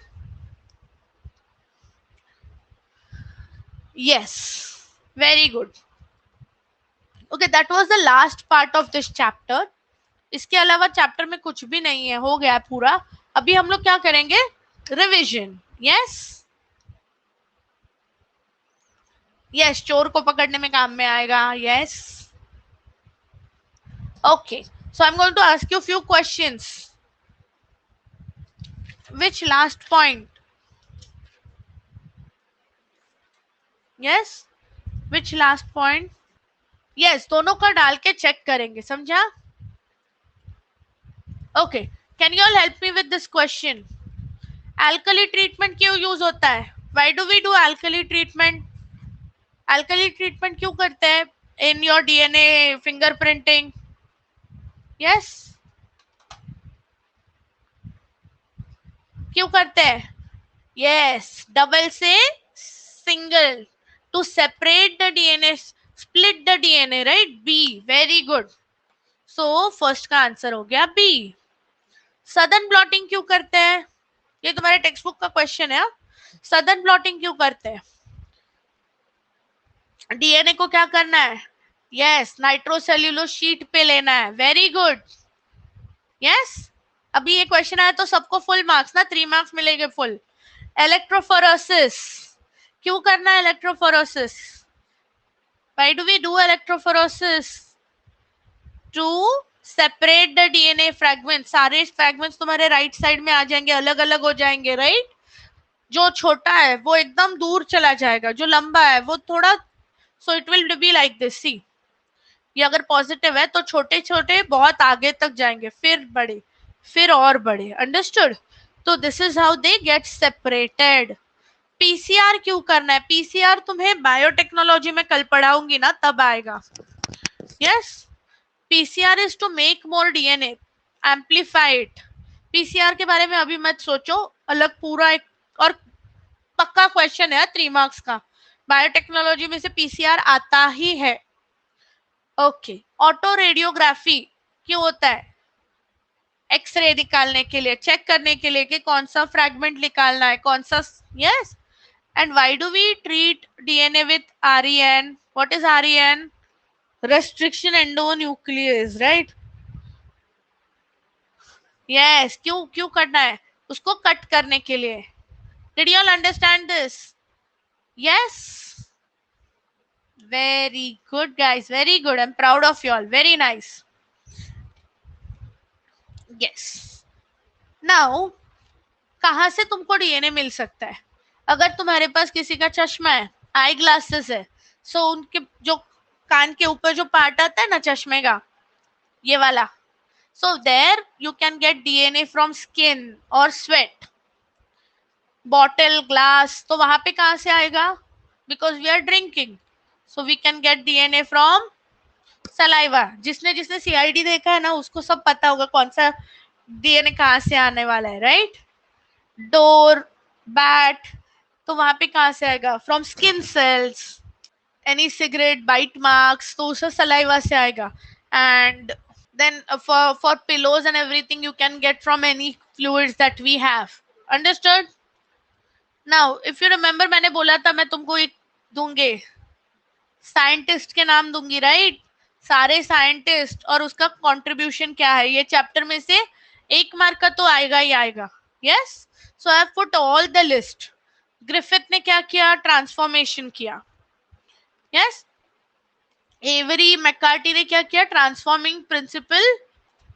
Speaker 1: Yes, very good. Okay, that was the last part of this chapter. इसके अलावा चैप्टर में कुछ भी नहीं है, हो गया पूरा. अभी हम लोग क्या करेंगे? रिविजन. यस, यस, चोर को पकड़ने में काम में आएगा. Yes, okay, so I'm going to ask you few questions. Which last point? Yes, which last point? Yes, दोनों का डाल के चेक करेंगे, समझा? Okay, can you all help me with this question? Alkali treatment क्यों यूज होता है? Why do we do alkali treatment? Alkali treatment क्यों करते हैं in your DNA fingerprinting? Yes, क्यों करते हैं? Yes, double से single to separate the DNA, split the DNA, right? B, very good. So first का आंसर हो गया B. सदन ब्लॉटिंग क्यों करते हैं? ये तुम्हारे टेक्स्ट बुक का क्वेश्चन है. सदन ब्लॉटिंग क्यों करते हैं? डीएनए को क्या करना है? यस, नाइट्रोसेल्यूलोज शीट पे लेना है. Very good. यस, अभी ये क्वेश्चन आया तो सबको फुल मार्क्स ना, 3 मार्क्स मिलेंगे फुल. इलेक्ट्रोफोरेसिस क्यों करना है? Electrophoresis, why do we do electrophoresis? To separate the DNA fragments. सारे फ्रैगमेंट्स तुम्हारे राइट साइड में आ जाएंगे, अलग अलग हो जाएंगे, राइट? जो छोटा है वो एकदम दूर चला जाएगा, जो लंबा है वो थोड़ा, so it will be like this. See, ये अगर पॉजिटिव है तो छोटे छोटे बहुत आगे तक जाएंगे, फिर बड़े, फिर और बड़े. अंडरस्टूड? तो this is how they get separated. PCR क्यों करना है? पीसीआर तुम्हें बायोटेक्नोलॉजी में कल पढ़ाऊंगी ना, तब आएगा. Yes, PCR is to make more DNA, amplified. PCR के बारे में अभी मत सोचो, अलग पूरा एक और पक्का क्वेश्चन है 3 मार्क्स का. बायोटेक्नोलॉजी में से पीसीआर आता ही है. ओके, ऑटो रेडियोग्राफी क्यों होता है? एक्सरे निकालने के लिए, चेक करने के लिए कि कौन सा फ्रैगमेंट निकालना है, कौन सा. Yes, and why do we treat DNA with REN? What is REN? restriction endonuclease, right? yes, क्यों क्यों करना है? उसको कट करने के लिए. did you all understand this? yes, very good guys, very good. I'm proud of you all, very nice. yes, now कहाँ से तुमको डीएनए मिल सकता है? अगर तुम्हारे पास किसी का चश्मा है, आई ग्लासेस है, सो उनके जो कान के ऊपर जो पार्ट आता है ना चश्मे का, ये वाला, so there you can get DNA from skin or sweat. bottle, glass, तो वहां पे कहाँ से आएगा? because we are drinking, so we can get DNA from saliva. जिसने जिसने CID देखा है ना, उसको सब पता होगा कौन सा डीएनए कहाँ से आने वाला है, राइट? डोर, बैट, तो वहां पे कहाँ से आएगा? From skin cells. Any cigarette bite marks, तो उससे सलाइवा से आएगा. And then for pillows and everything you can get from any fluids that we have. Understood? now if you remember, मैंने बोला था मैं तुमको एक दूंगी, साइंटिस्ट के नाम दूंगी, राइट? सारे साइंटिस्ट और उसका कंट्रीब्यूशन क्या है, ये चैप्टर में से 1 मार्क का तो आएगा ही आएगा. Yes, so I have put all the list. Griffith ने क्या किया? ट्रांसफॉर्मेशन किया. यस. एवरी मैकार्टी ने क्या किया? ट्रांसफॉर्मिंग प्रिंसिपल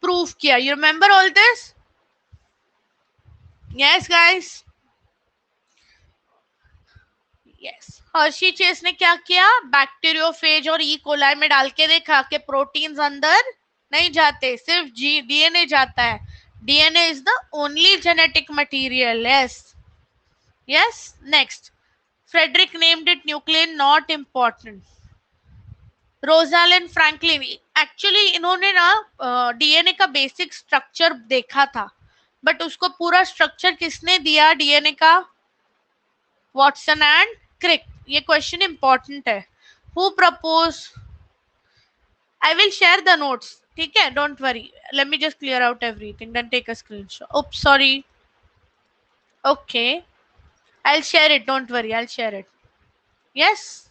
Speaker 1: प्रूव किया. You remember all this? Yes guys. Yes. Hershey Chase ने क्या किया? बैक्टीरियोफेज और ई कोलाई में डाल के देखा कि प्रोटीन्स अंदर नहीं जाते, सिर्फ डीएनए जाता है. DNA is the only genetic material. Yes. Yes. Next. Frederick named it nuclein, not important. Rosalind Franklin, actually इन्होंने ना डीएनए का बेसिक स्ट्रक्चर देखा था, बट उसको पूरा स्ट्रक्चर किसने दिया डीएनए का? Watson and Crick. ये क्वेश्चन इंपॉर्टेंट है. Who propose? I will share the notes. ठीक है, don't worry. Let me just clear out everything, then take a screenshot. Oops, sorry. Okay, I will share it, don't worry, I will share it. Yes.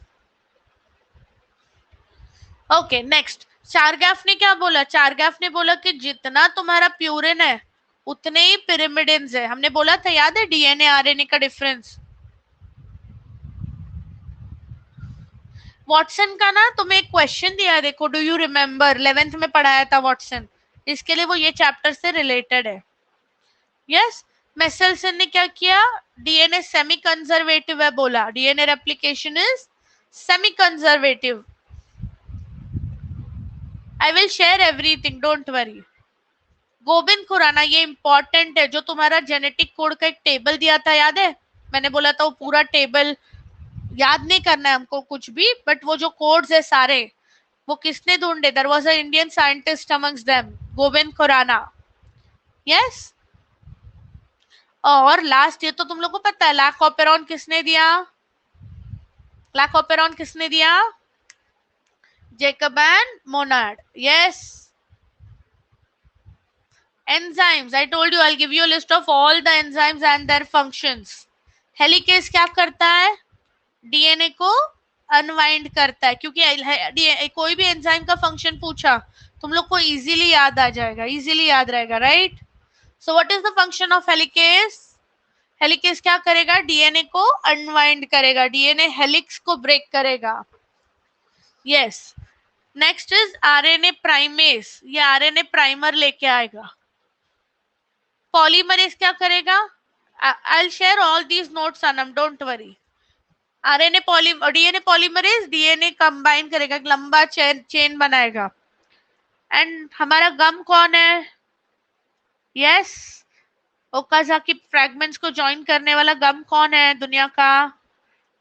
Speaker 1: Okay, next. Chargaff ने क्या बोला? चारगैफ ने बोला कि जितना तुम्हारा प्यूरिन है उतने ही पिरिमिडिन्स है. हमने बोला था, याद है, डीएनए आरएनए का डिफरेंस. वॉटसन का ना तुम्हें एक क्वेश्चन दिया है, देखो. Do you remember? 11th में पढ़ाया था वॉटसन. इसके लिए वो ये चैप्टर से रिलेटेड है. यस. मेसेल्सन ने क्या किया? डीएनए सेमी कंजर्वेटिव है बोला. DNA replication is semi conservative. I will share everything, don't worry. Govind Khurana, ये इंपॉर्टेंट है. जो तुम्हारा जेनेटिक कोड का एक टेबल दिया था, याद है? मैंने बोला था वो पूरा टेबल याद नहीं करना है हमको कुछ भी, बट वो जो कोड्स है सारे, वो किसने ढूंढे? There was a Indian scientist amongst them, Govind Khurana. Yes. और लास्ट, ये तो तुम लोग को पता है, लैकोपेरॉन किसने दिया? लैकोपेरॉन किसने दिया? Jacob and Monod. Yes. Enzymes, I told you I'll give you a list of all the enzymes and their functions. Helicase क्या करता है? डीएनए को अनवाइंड करता है. क्योंकि कोई भी एंजाइम का फंक्शन पूछा तुम लोग को इजीली याद आ जाएगा, इजीली याद रहेगा, right? So what is the function of helicase? Helicase क्या करेगा? डीएनए को अनवाइंड करेगा, डीएनए हेलिक्स को ब्रेक करेगा. Yes. Next is RNA primase. ये आरएनए प्राइमर लेके आएगा. पॉलीमरेज क्या करेगा? I'll share all these notes, Anam, don't worry. DNA polymerase DNA combine करेगा, लंबा चेन बनाएगा. एंड हमारा गम कौन है? यस. ओकाजाकी फ्रैगमेंट्स को ज्वाइन करने वाला गम कौन है दुनिया का?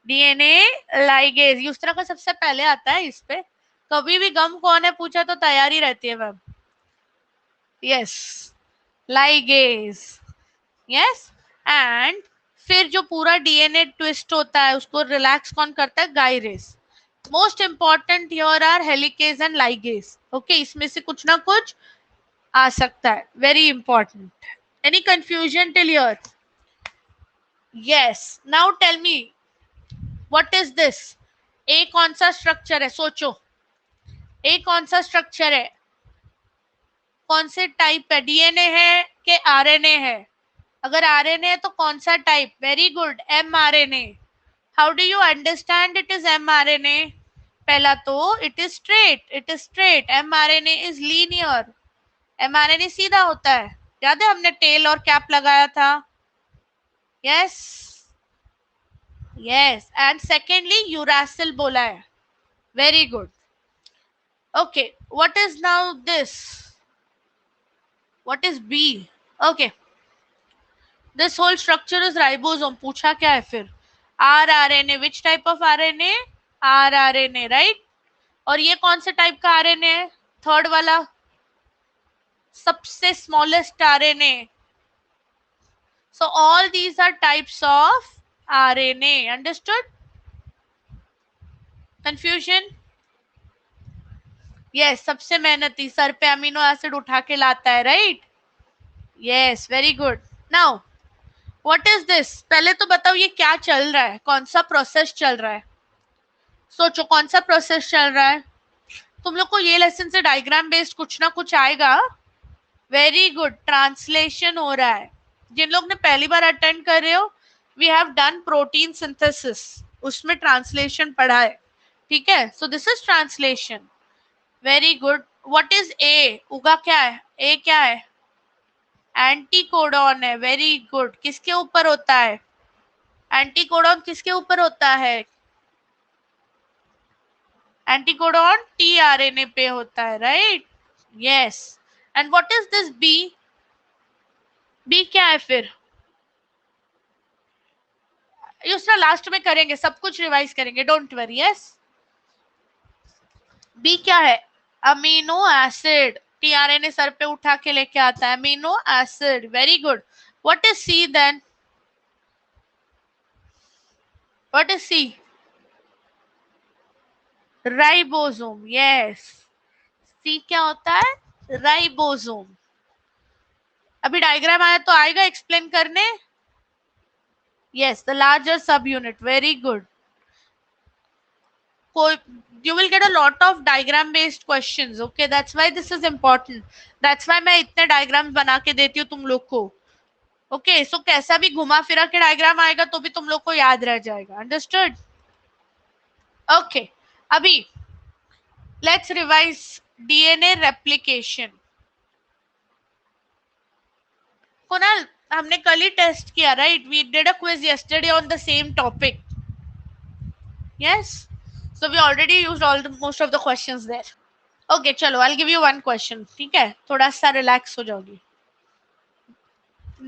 Speaker 1: DNA ligase. उस तरह का सबसे पहले आता है इस पे. कभी भी गम कौन है पूछा तो तैयारी रहती है ma'am. Yes, ligase. Yes. And फिर जो पूरा डीएनए ट्विस्ट होता है उसको रिलैक्स कौन करता है? Gyrase. Most important here are helicase and ligase. Okay, इसमें से कुछ ना कुछ आ सकता है. Very important. Any confusion till here? Yes. Now tell me what is this. A कौन सा स्ट्रक्चर है? सोचो. ए कौन सा स्ट्रक्चर है? कौन से टाइप है? डीएनए है कि आरएनए है? अगर आरएनए है तो कौन सा type? Very good, mRNA. How do you understand it is mRNA? पहला तो it is straight, it is straight. MRNA is linear. MRNA सीधा होता है. याद है हमने टेल और कैप लगाया था? Yes. Yes. And secondly uracil बोला है. Very good. Okay, what is now this? What is B? Okay, this whole structure is ribosome. पूछा क्या है फिर? RRNA. Which type of RNA? RRNA, right? और ये कौन से टाइप का आरएनए है? थर्ड वाला, सबसे smallest RNA. So all these are types of RNA. Understood? Confusion? Yes. सबसे मेहनती, सर पे अमीनो एसिड उठा के लाता है, right? Yes, very good. Now what is this? पहले तो बताओ ये क्या चल रहा है, कौन सा प्रोसेस चल रहा है? सोचो कौन सा प्रोसेस चल रहा है. तुम लोग को ये लेसन से डायग्राम बेस्ड कुछ ना कुछ आएगा. Very good. ट्रांसलेशन हो रहा है. जिन लोग ने पहली बार अटेंड कर रहे हो, we have done protein synthesis, उसमें ट्रांसलेशन पढ़ा है, ठीक है. So this is translation. Very good. What is A? उगा क्या है? ए क्या है? एंटीकोडॉन है. Very good. किसके ऊपर होता है? एंटीकोडॉन किसके ऊपर होता है? एंटीकोडॉन टीआरएनए पे होता है, right? Yes. And what is this B? B क्या है फिर? ये उसका लास्ट में करेंगे, सब कुछ रिवाइज करेंगे, डोंट वरी. यस. बी क्या है? Amino acid. टीआरएनए सर पे उठा के लेके आता है, amino acid. Very good. What is C then? What is C? Ribosome. Yes. C क्या होता है? राइबोसोम. अभी डायग्राम आया तो आएगा एक्सप्लेन करने. यस, द लार्जर सब unit. Very good. You will get a lot of diagram based questions. Okay, that's why this is important. That's why मैं इतने डायग्राम्स बना के देती हूँ तुम लोग को. ओके, सो कैसा भी घुमा फिरा के डायग्राम आएगा तो भी तुम लोग को याद रह जाएगा. अंडरस्टूड? ओके, अभी let's revise DNA replication. Kunal, हमने कल ही टेस्ट किया, right? We did a quiz yesterday on the same topic. Yes. So we already used all the most of the questions there. Okay, चलो, I will give you one question. ठीक है, थोड़ा सा relax हो जाओगी.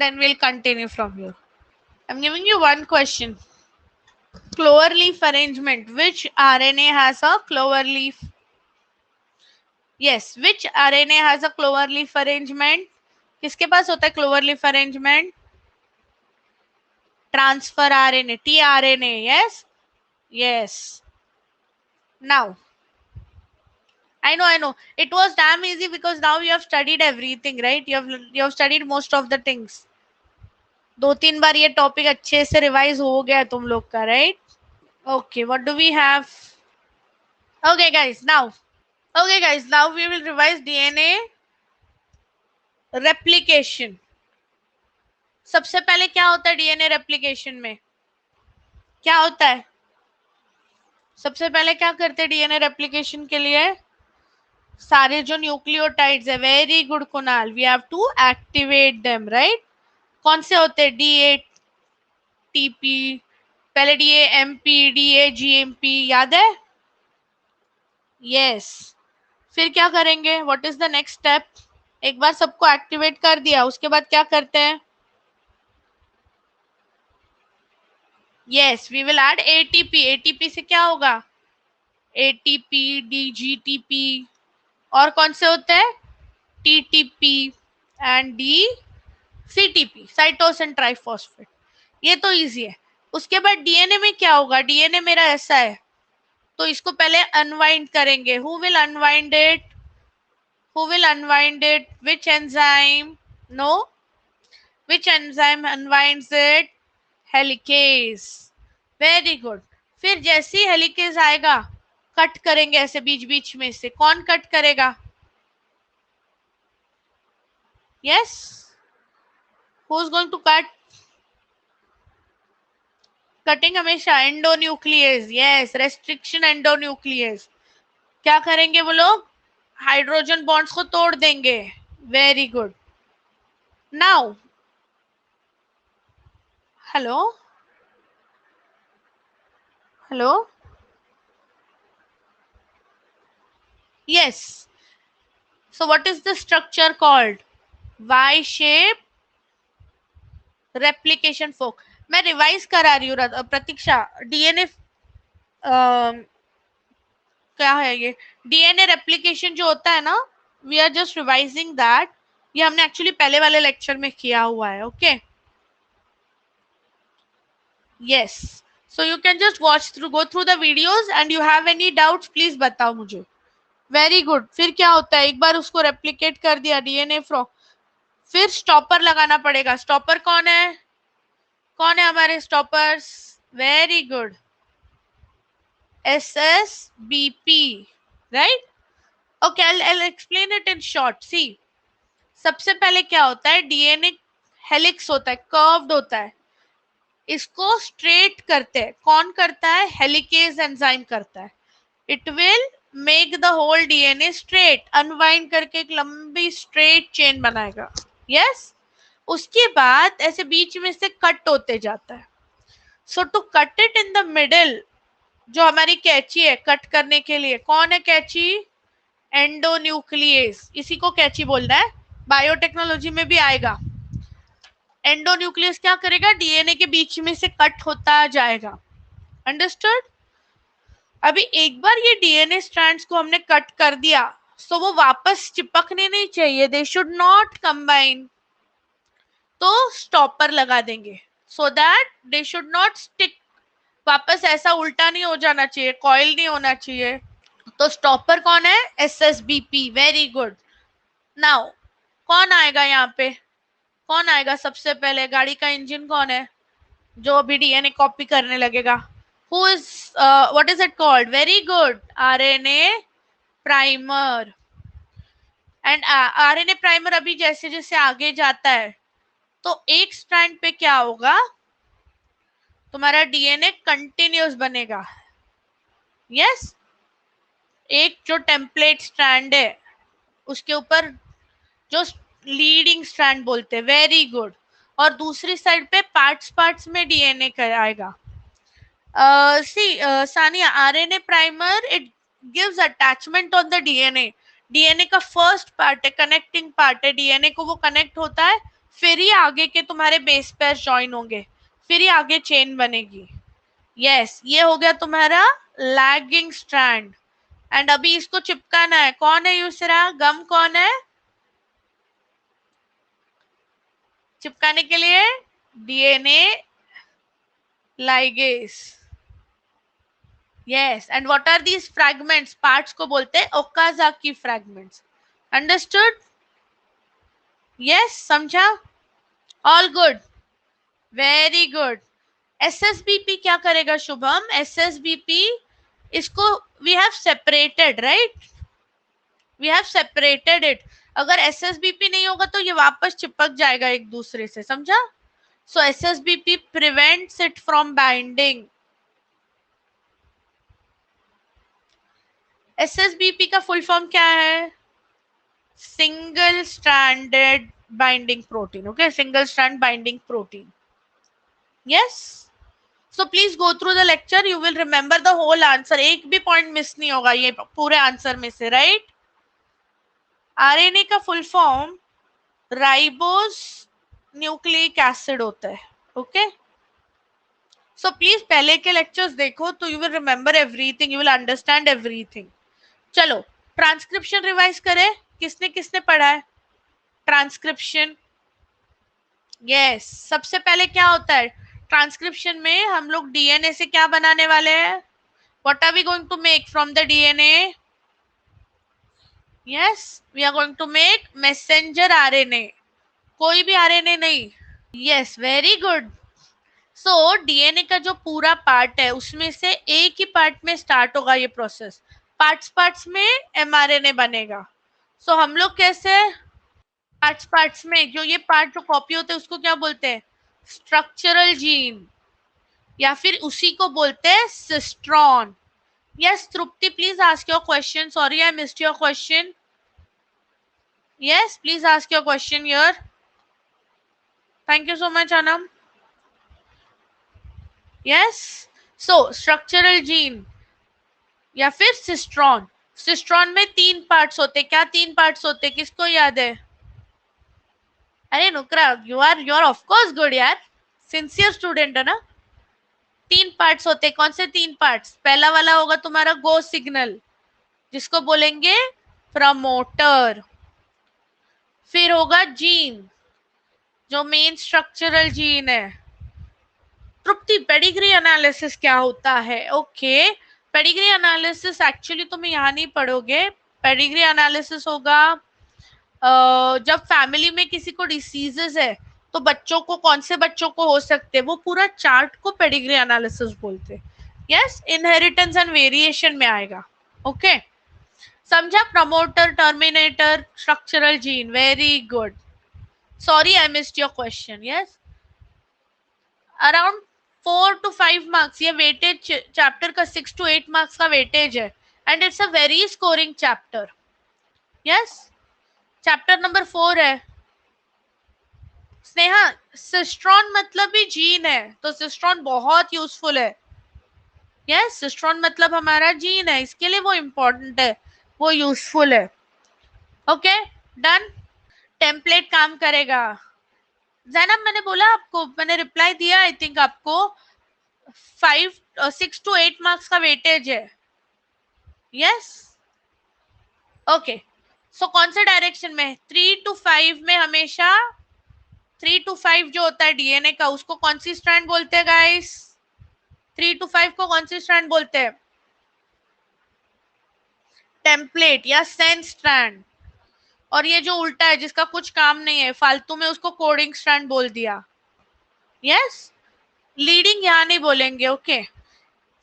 Speaker 1: Then we'll continue from here. I'm giving you one question. Clover leaf arrangement. Which RNA has a clover leaf? Yes, which RNA has a clover leaf arrangement? किसके पास होता है clover leaf arrangement? Transfer RNA, tRNA. Yes, yes. Now, I know. It was damn easy because now you have studied everything, right? You have studied most of the things. 2-3 बार ये topic अच्छे से revise हो गया तुम लोग का, right? Okay, what do we have? Okay, guys, now we will revise DNA replication. सबसे पहले क्या होता है डीएनए रेप्लिकेशन में? क्या होता है? सबसे पहले क्या करते हैं डीएनए रेप्लिकेशन के लिए? सारे जो न्यूक्लियोटाइड्स है, very good Kunal, we have to activate them, right? कौन से होते हैं? डीएटीपी, पहले डीएएमपी, डीएजीएमपी, याद है? यस. फिर क्या करेंगे? What is the next step? एक बार सबको एक्टिवेट कर दिया, उसके बाद क्या करते हैं? Yes, we will add ATP. ATP से क्या होगा? एटीपी, डीजीटीपी, और कौन से होते हैं? TTP and D CTP, cytosine triphosphate. ये तो इजी है. उसके बाद डीएनए में क्या होगा? डीएनए मेरा ऐसा है, तो इसको पहले अनवाइंड करेंगे. Who will unwind it? Which enzyme? No. Which enzyme unwinds it? Helicase. Very good. फिर जैसे ही हेलिकेज आएगा, कट करेंगे ऐसे बीच बीच में से. कौन कट करेगा? Yes. Who's going to cut? Cutting हमेशा एंडोन्यूक्लियस. Yes, restriction endonuclease. क्या करेंगे वो लोग? हाइड्रोजन बॉन्ड्स को तोड़ देंगे. Very good. Now, hello, yes. So what is the structure called? Y shape replication fork. मैं रिवाइज करा रही हूँ प्रतीक्षा. डीएनए क्या है ये? डीएनए रेप्लिकेशन जो होता है ना, we are just revising that. ये हमने एक्चुअली पहले वाले लेक्चर में किया हुआ है. Okay, yes. So you can just go through the videos and you have any doubts please बताओ मुझे. Very good. फिर क्या होता है? एक बार उसको रेप्लिकेट कर दिया डीएनए फ्रॉम, फिर स्टॉपर लगाना पड़ेगा. स्टॉपर कौन है? कौन है हमारे stoppers? Very good, SSBP, right? Okay, I'll explain it in short. See, सबसे पहले क्या होता है? डीएनए हेलिक्स होता है, कर्व्ड होता है. इसको स्ट्रेट करते हैं। कौन करता है? हेलिकेज एंजाइम करता है। It will make the whole DNA straight, unwind करके एक लंबी स्ट्रेट चेन बनाएगा। यस, उसके बाद ऐसे बीच में से कट होते जाता है। So to cut it in the middle, जो हमारी कैची है कट करने के लिए, कौन है कैची? एंडोन्यूक्लियस, इसी को कैची बोलना है, बायोटेक्नोलॉजी में भी आएगा। एंडोन्यूक्लियस क्या करेगा? डीएनए के बीच में से कट होता जाएगा। अंडरस्टूड? अभी एक बार ये डीएनए स्ट्रैंड्स को हमने कट कर दिया, तो वो वापस चिपकने नहीं चाहिए, दे शुड नॉट कंबाइन। तो स्टॉपर लगा देंगे, so that they should not stick. वापस ऐसा उल्टा नहीं हो जाना चाहिए, कॉइल नहीं होना चाहिए। तो स्टॉपर कौन है? SSBP। Very good. नाउ कौन आएगा यहाँ पे? कौन आएगा सबसे पहले? गाड़ी का इंजन कौन है जो अभी डीएनए कॉपी करने लगेगा? Who is, what is it called? Very good, RNA primer. And RNA primer अभी जैसे जैसे आगे जाता है तो एक स्ट्रैंड पे क्या होगा? तुम्हारा डीएनए कंटिन्यूस बनेगा। यस, एक जो टेम्पलेट स्ट्रैंड है उसके ऊपर जो लीडिंग स्ट्रैंड बोलते हैं, वेरी गुड। और दूसरी साइड पे पार्ट्स पार्ट्स में डीएनए आएगा। Sania, RNA primer it gives attachment on the DNA. DNA का फर्स्ट पार्ट है, कनेक्टिंग पार्ट है, डीएनए को वो कनेक्ट होता है, फिर ही आगे के तुम्हारे बेस पेयर ज्वाइन होंगे, फिर ही आगे चेन बनेगी। यस, ये हो गया तुम्हारा लैगिंग स्ट्रैंड। एंड अभी इसको चिपकाना है। कौन है यूसरा? गम कौन है चिपकाने के लिए? DNA ligase. Yes, and what are these fragments? Parts को बोलते हैं ओकाजाकी फ्रैगमेंट्स। अंडरस्टूड? यस, समझा? All good, very good. SSBP क्या करेगा शुभम? SSBP इसको we have separated, right? We have separated it. अगर SSBP नहीं होगा तो ये वापस चिपक जाएगा एक दूसरे से, समझा? So SSBP prevents it from binding. SSBP का फुल फॉर्म क्या है? Single stranded binding protein. Okay, single strand binding protein. Yes, so please go through the lecture, you will remember the whole answer. एक भी point miss नहीं होगा ये पूरे answer में से, राइट? आरएनए का full form ribose nucleic acid होता है। ओके, सो प्लीज पहले के लेक्चर्स देखो तो you will remember everything, you will understand everything. चलो ट्रांसक्रिप्शन रिवाइज करें। किसने किसने पढ़ा है ट्रांसक्रिप्शन? यस, सबसे पहले क्या होता है ट्रांसक्रिप्शन में? हम लोग डीएनए से क्या बनाने वाले हैं? What are we going to make from the DNA? Yes, we are going to make messenger RNA, कोई भी आरएनए नहीं। Yes, very good. So DNA का जो पूरा पार्ट है उसमें से एक ही पार्ट में स्टार्ट होगा ये प्रोसेस, पार्ट्स पार्ट्स में एमआरएनए बनेगा। सो हम लोग कैसे पार्ट्स पार्ट्स में जो ये पार्ट जो कॉपी होते हैं उसको क्या बोलते हैं? स्ट्रक्चरल जीन, या फिर उसी को बोलते हैं cistron. Yes, Tripti please ask your question. Sorry I missed your question. Yes, please ask your question here. Thank you so much Anam. Yes, so structural gene या फिर सिस्ट्रॉन। सिस्ट्रॉन में 3 पार्ट्स होते। क्या 3 पार्ट्स होते? किसको याद है? अरे Nukra, you are of course good यार, सिंसियर स्टूडेंट है ना। 3 पार्ट्स होते। कौन से 3 पार्ट्स? पहला वाला होगा तुम्हारा गो सिग्नल, जिसको बोलेंगे प्रमोटर। फिर होगा जीन, जो मेन स्ट्रक्चरल जीन है। तृप्ति, पेडिग्री एनालिसिस क्या होता है? ओके, पेडिग्री एनालिसिस एक्चुअली तुम यहाँ नहीं पढ़ोगे। पेडिग्री एनालिसिस होगा जब फैमिली में किसी को डिसीजेस है तो बच्चों को, कौन से बच्चों को हो सकते हैं, वो पूरा चार्ट को पेडिग्री एनालिसिस बोलते हैं। यस, इनहेरिटेंस एंड वेरिएशन में आएगा। ओके, समझा? Promoter, terminator, structural gene, very good. Sorry I missed your question. Yes, around 4 to 5 marks, ये वेटेज चैप्टर का 6 to 8 मार्क्स का वेटेज है, and it's a very scoring chapter. Yes, chapter number 4 है. Sneha, cistron मतलब भी gene है, तो cistron बहुत यूजफुल है. यस, सिस्ट्रॉन मतलब हमारा जीन है, इसके लिए वो इम्पोर्टेंट है, वो यूजफुल है. Okay, done. टेम्पलेट काम करेगा. जैनब, मैंने बोला आपको, मैंने रिप्लाई दिया आई थिंक आपको. 6 to 8 मार्क्स का वेटेज है. Yes, okay. सो कौन से डायरेक्शन में? 3 to 5 में हमेशा 3 to 5 जो होता है डीएनए का, उसको कौन सी स्ट्रैंड बोलते हैं गाइस? 3 to 5 को कौन सी स्ट्रैंड बोलते हैं? टेम्पलेट या सेंस स्ट्रैंड. और ये जो उल्टा है, जिसका कुछ काम नहीं है, फालतू में, उसको कोडिंग स्ट्रैंड बोल दिया. यस, लीडिंग यहां नहीं बोलेंगे. ओके,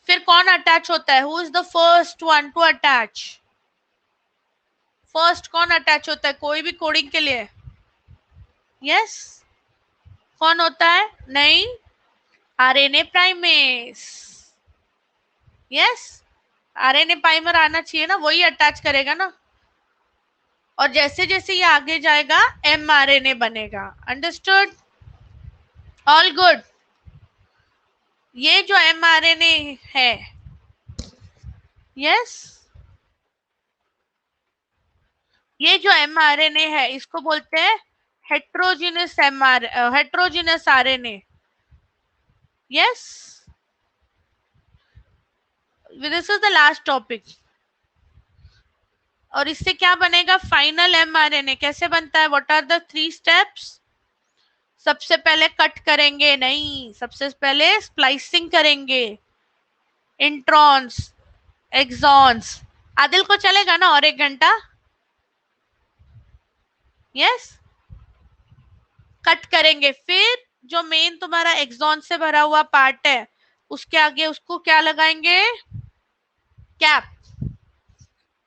Speaker 1: फिर कौन अटैच होता है? Who is the first one two attach? First कौन अटैच होता है कोई भी कोडिंग के लिए? यस, कौन होता है? नहीं, RNA primase. Yes, RNA primer आना चाहिए ना, वही अटैच करेगा ना. और जैसे जैसे ये आगे जाएगा एमआरएनए बनेगा. अंडरस्टूड? All good. ये जो एमआरएनए है, यस, ये जो एमआरएनए है, इसको बोलते हैं heterogeneous RNA. Yes, this is the last topic. और इससे क्या बनेगा? Final mRNA. कैसे बनता है? What are the 3 steps? सबसे पहले कट करेंगे, नहीं, सबसे पहले स्प्लाइसिंग करेंगे. Introns, exons. आदिल को चलेगा ना और 1 घंटा? यस, कट करेंगे. फिर जो मेन तुम्हारा एक्सॉन से भरा हुआ पार्ट है, उसके आगे उसको क्या लगाएंगे? कैप.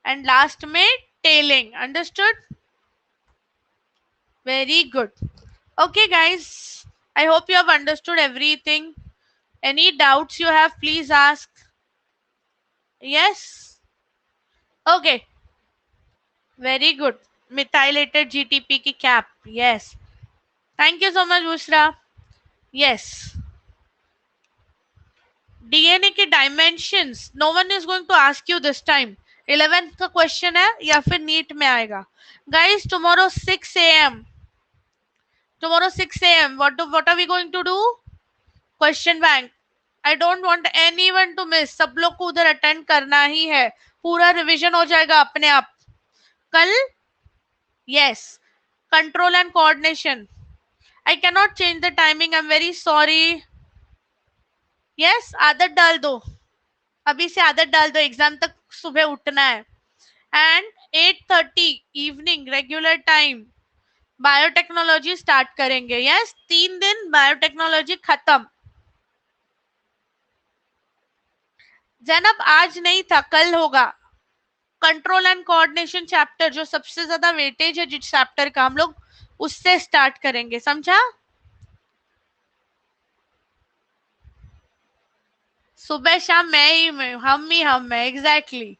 Speaker 1: एंड लास्ट में telling. Understood? Very good. Okay guys, I hope you have understood everything. Any doubts you have, please ask. Yes, okay, very good. Methylated GTP की cap. Yes, thank you so much Bushra. Yes, DNA के dimensions no one is going to ask you this time. 11th का question है या फिर NEET में आएगा. Guys, tomorrow 6 a.m. Tomorrow 6 a.m. What are we going to do? Question bank. I don't want anyone to miss. सब लोग को उधर अटेंड करना ही है. पूरा रिवीजन हो जाएगा अपने आप कल. Yes, control and coordination. I can not change the timing, I am very sorry. Yes, आदत डाल दो, अभी से आदत डाल दो. एग्जाम तक सुबह उठना है. And 8:30 evening regular time biotechnology start करेंगे. यस, 3 दिन बायोटेक्नोलॉजी खत्म. जैनब, आज नहीं था, कल होगा. कंट्रोल एंड कोऑर्डिनेशन चैप्टर, जो सबसे ज्यादा वेटेज है जिस चैप्टर का, हम लोग उससे स्टार्ट करेंगे. समझा? सुबह शाम मैं ही मैं, हम मैं. Exactly.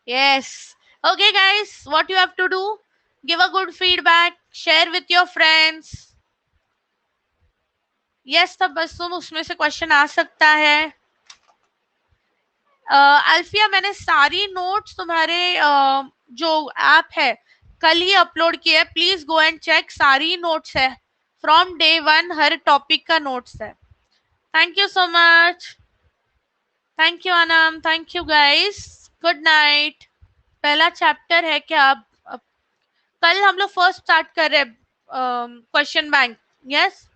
Speaker 1: Yes, okay guys, what you have to do? Give a good feedback, share with your friends. Yes, तब बस तुम उसमें से क्वेश्चन आ सकता है. अल्फिया, मैंने सारी नोट्स तुम्हारे जो ऐप है कल ही अपलोड किया है. Please go and check. सारी नोट्स है फ्रॉम डे 1, हर टॉपिक का नोट्स है. Thank you so much. Thank you Anam. Thank you guys. Good night. पहला चैप्टर है क्या? अब कल हम लोग फर्स्ट स्टार्ट कर रहे हैं question bank. Yes,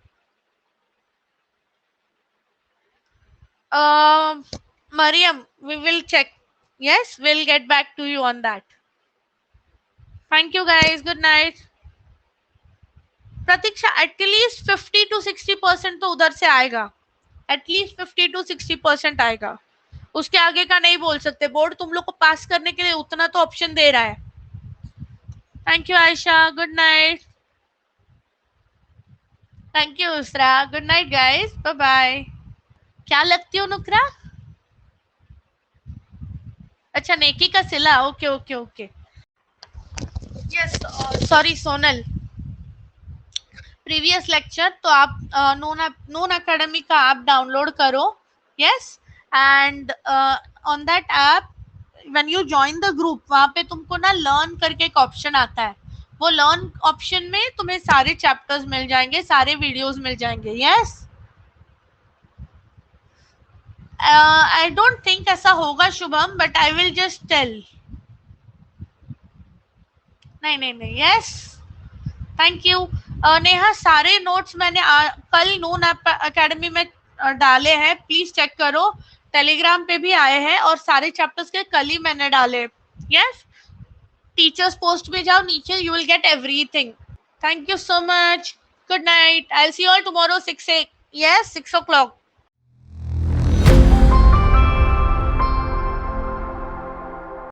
Speaker 1: Mariam, we will check. Yes, we'll get back to you on that. Thank you guys. Good night. Pratiksha, at least 50 to 60% तो उधर से आएगा. एटलीस्ट 50 to 60% आएगा. उसके आगे का नहीं बोल सकते. बोर्ड तुम लोग को पास करने के लिए उतना तो ऑप्शन दे रहा है. Thank you Ayesha. Good night. Thank you Usra, good night guys, bye bye. क्या लगती हो नुकरा? अच्छा, नेकी का सिला, okay okay okay. Yes, sorry Sonal, previous lecture तो आप नोन अकेडमी का ऐप डाउनलोड करो। Yes, and on that app when you join the group, वहां पे तुमको ना लर्न करके एक ऑप्शन आता है। वो लर्न ऑप्शन में तुम्हें सारे चैप्टर्स मिल जाएंगे, सारे वीडियोस मिल जाएंगे। यस, आई डोंट थिंक ऐसा होगा Shubham, but I will just tell. नहीं नहीं नहीं, यस, थैंक यू। नेहा, सारे नोट्स मैंने कल नून अकेडमी में डाले हैं, प्लीज चेक करो। टेलीग्राम पे भी आए हैं और सारे चैप्टर्स के कल ही मैंने डाले। यस, टीचर्स पोस्ट में जाओ नीचे, you will get everything. Thank you so much, good night, I will see you all tomorrow 6 yes 6 o'clock।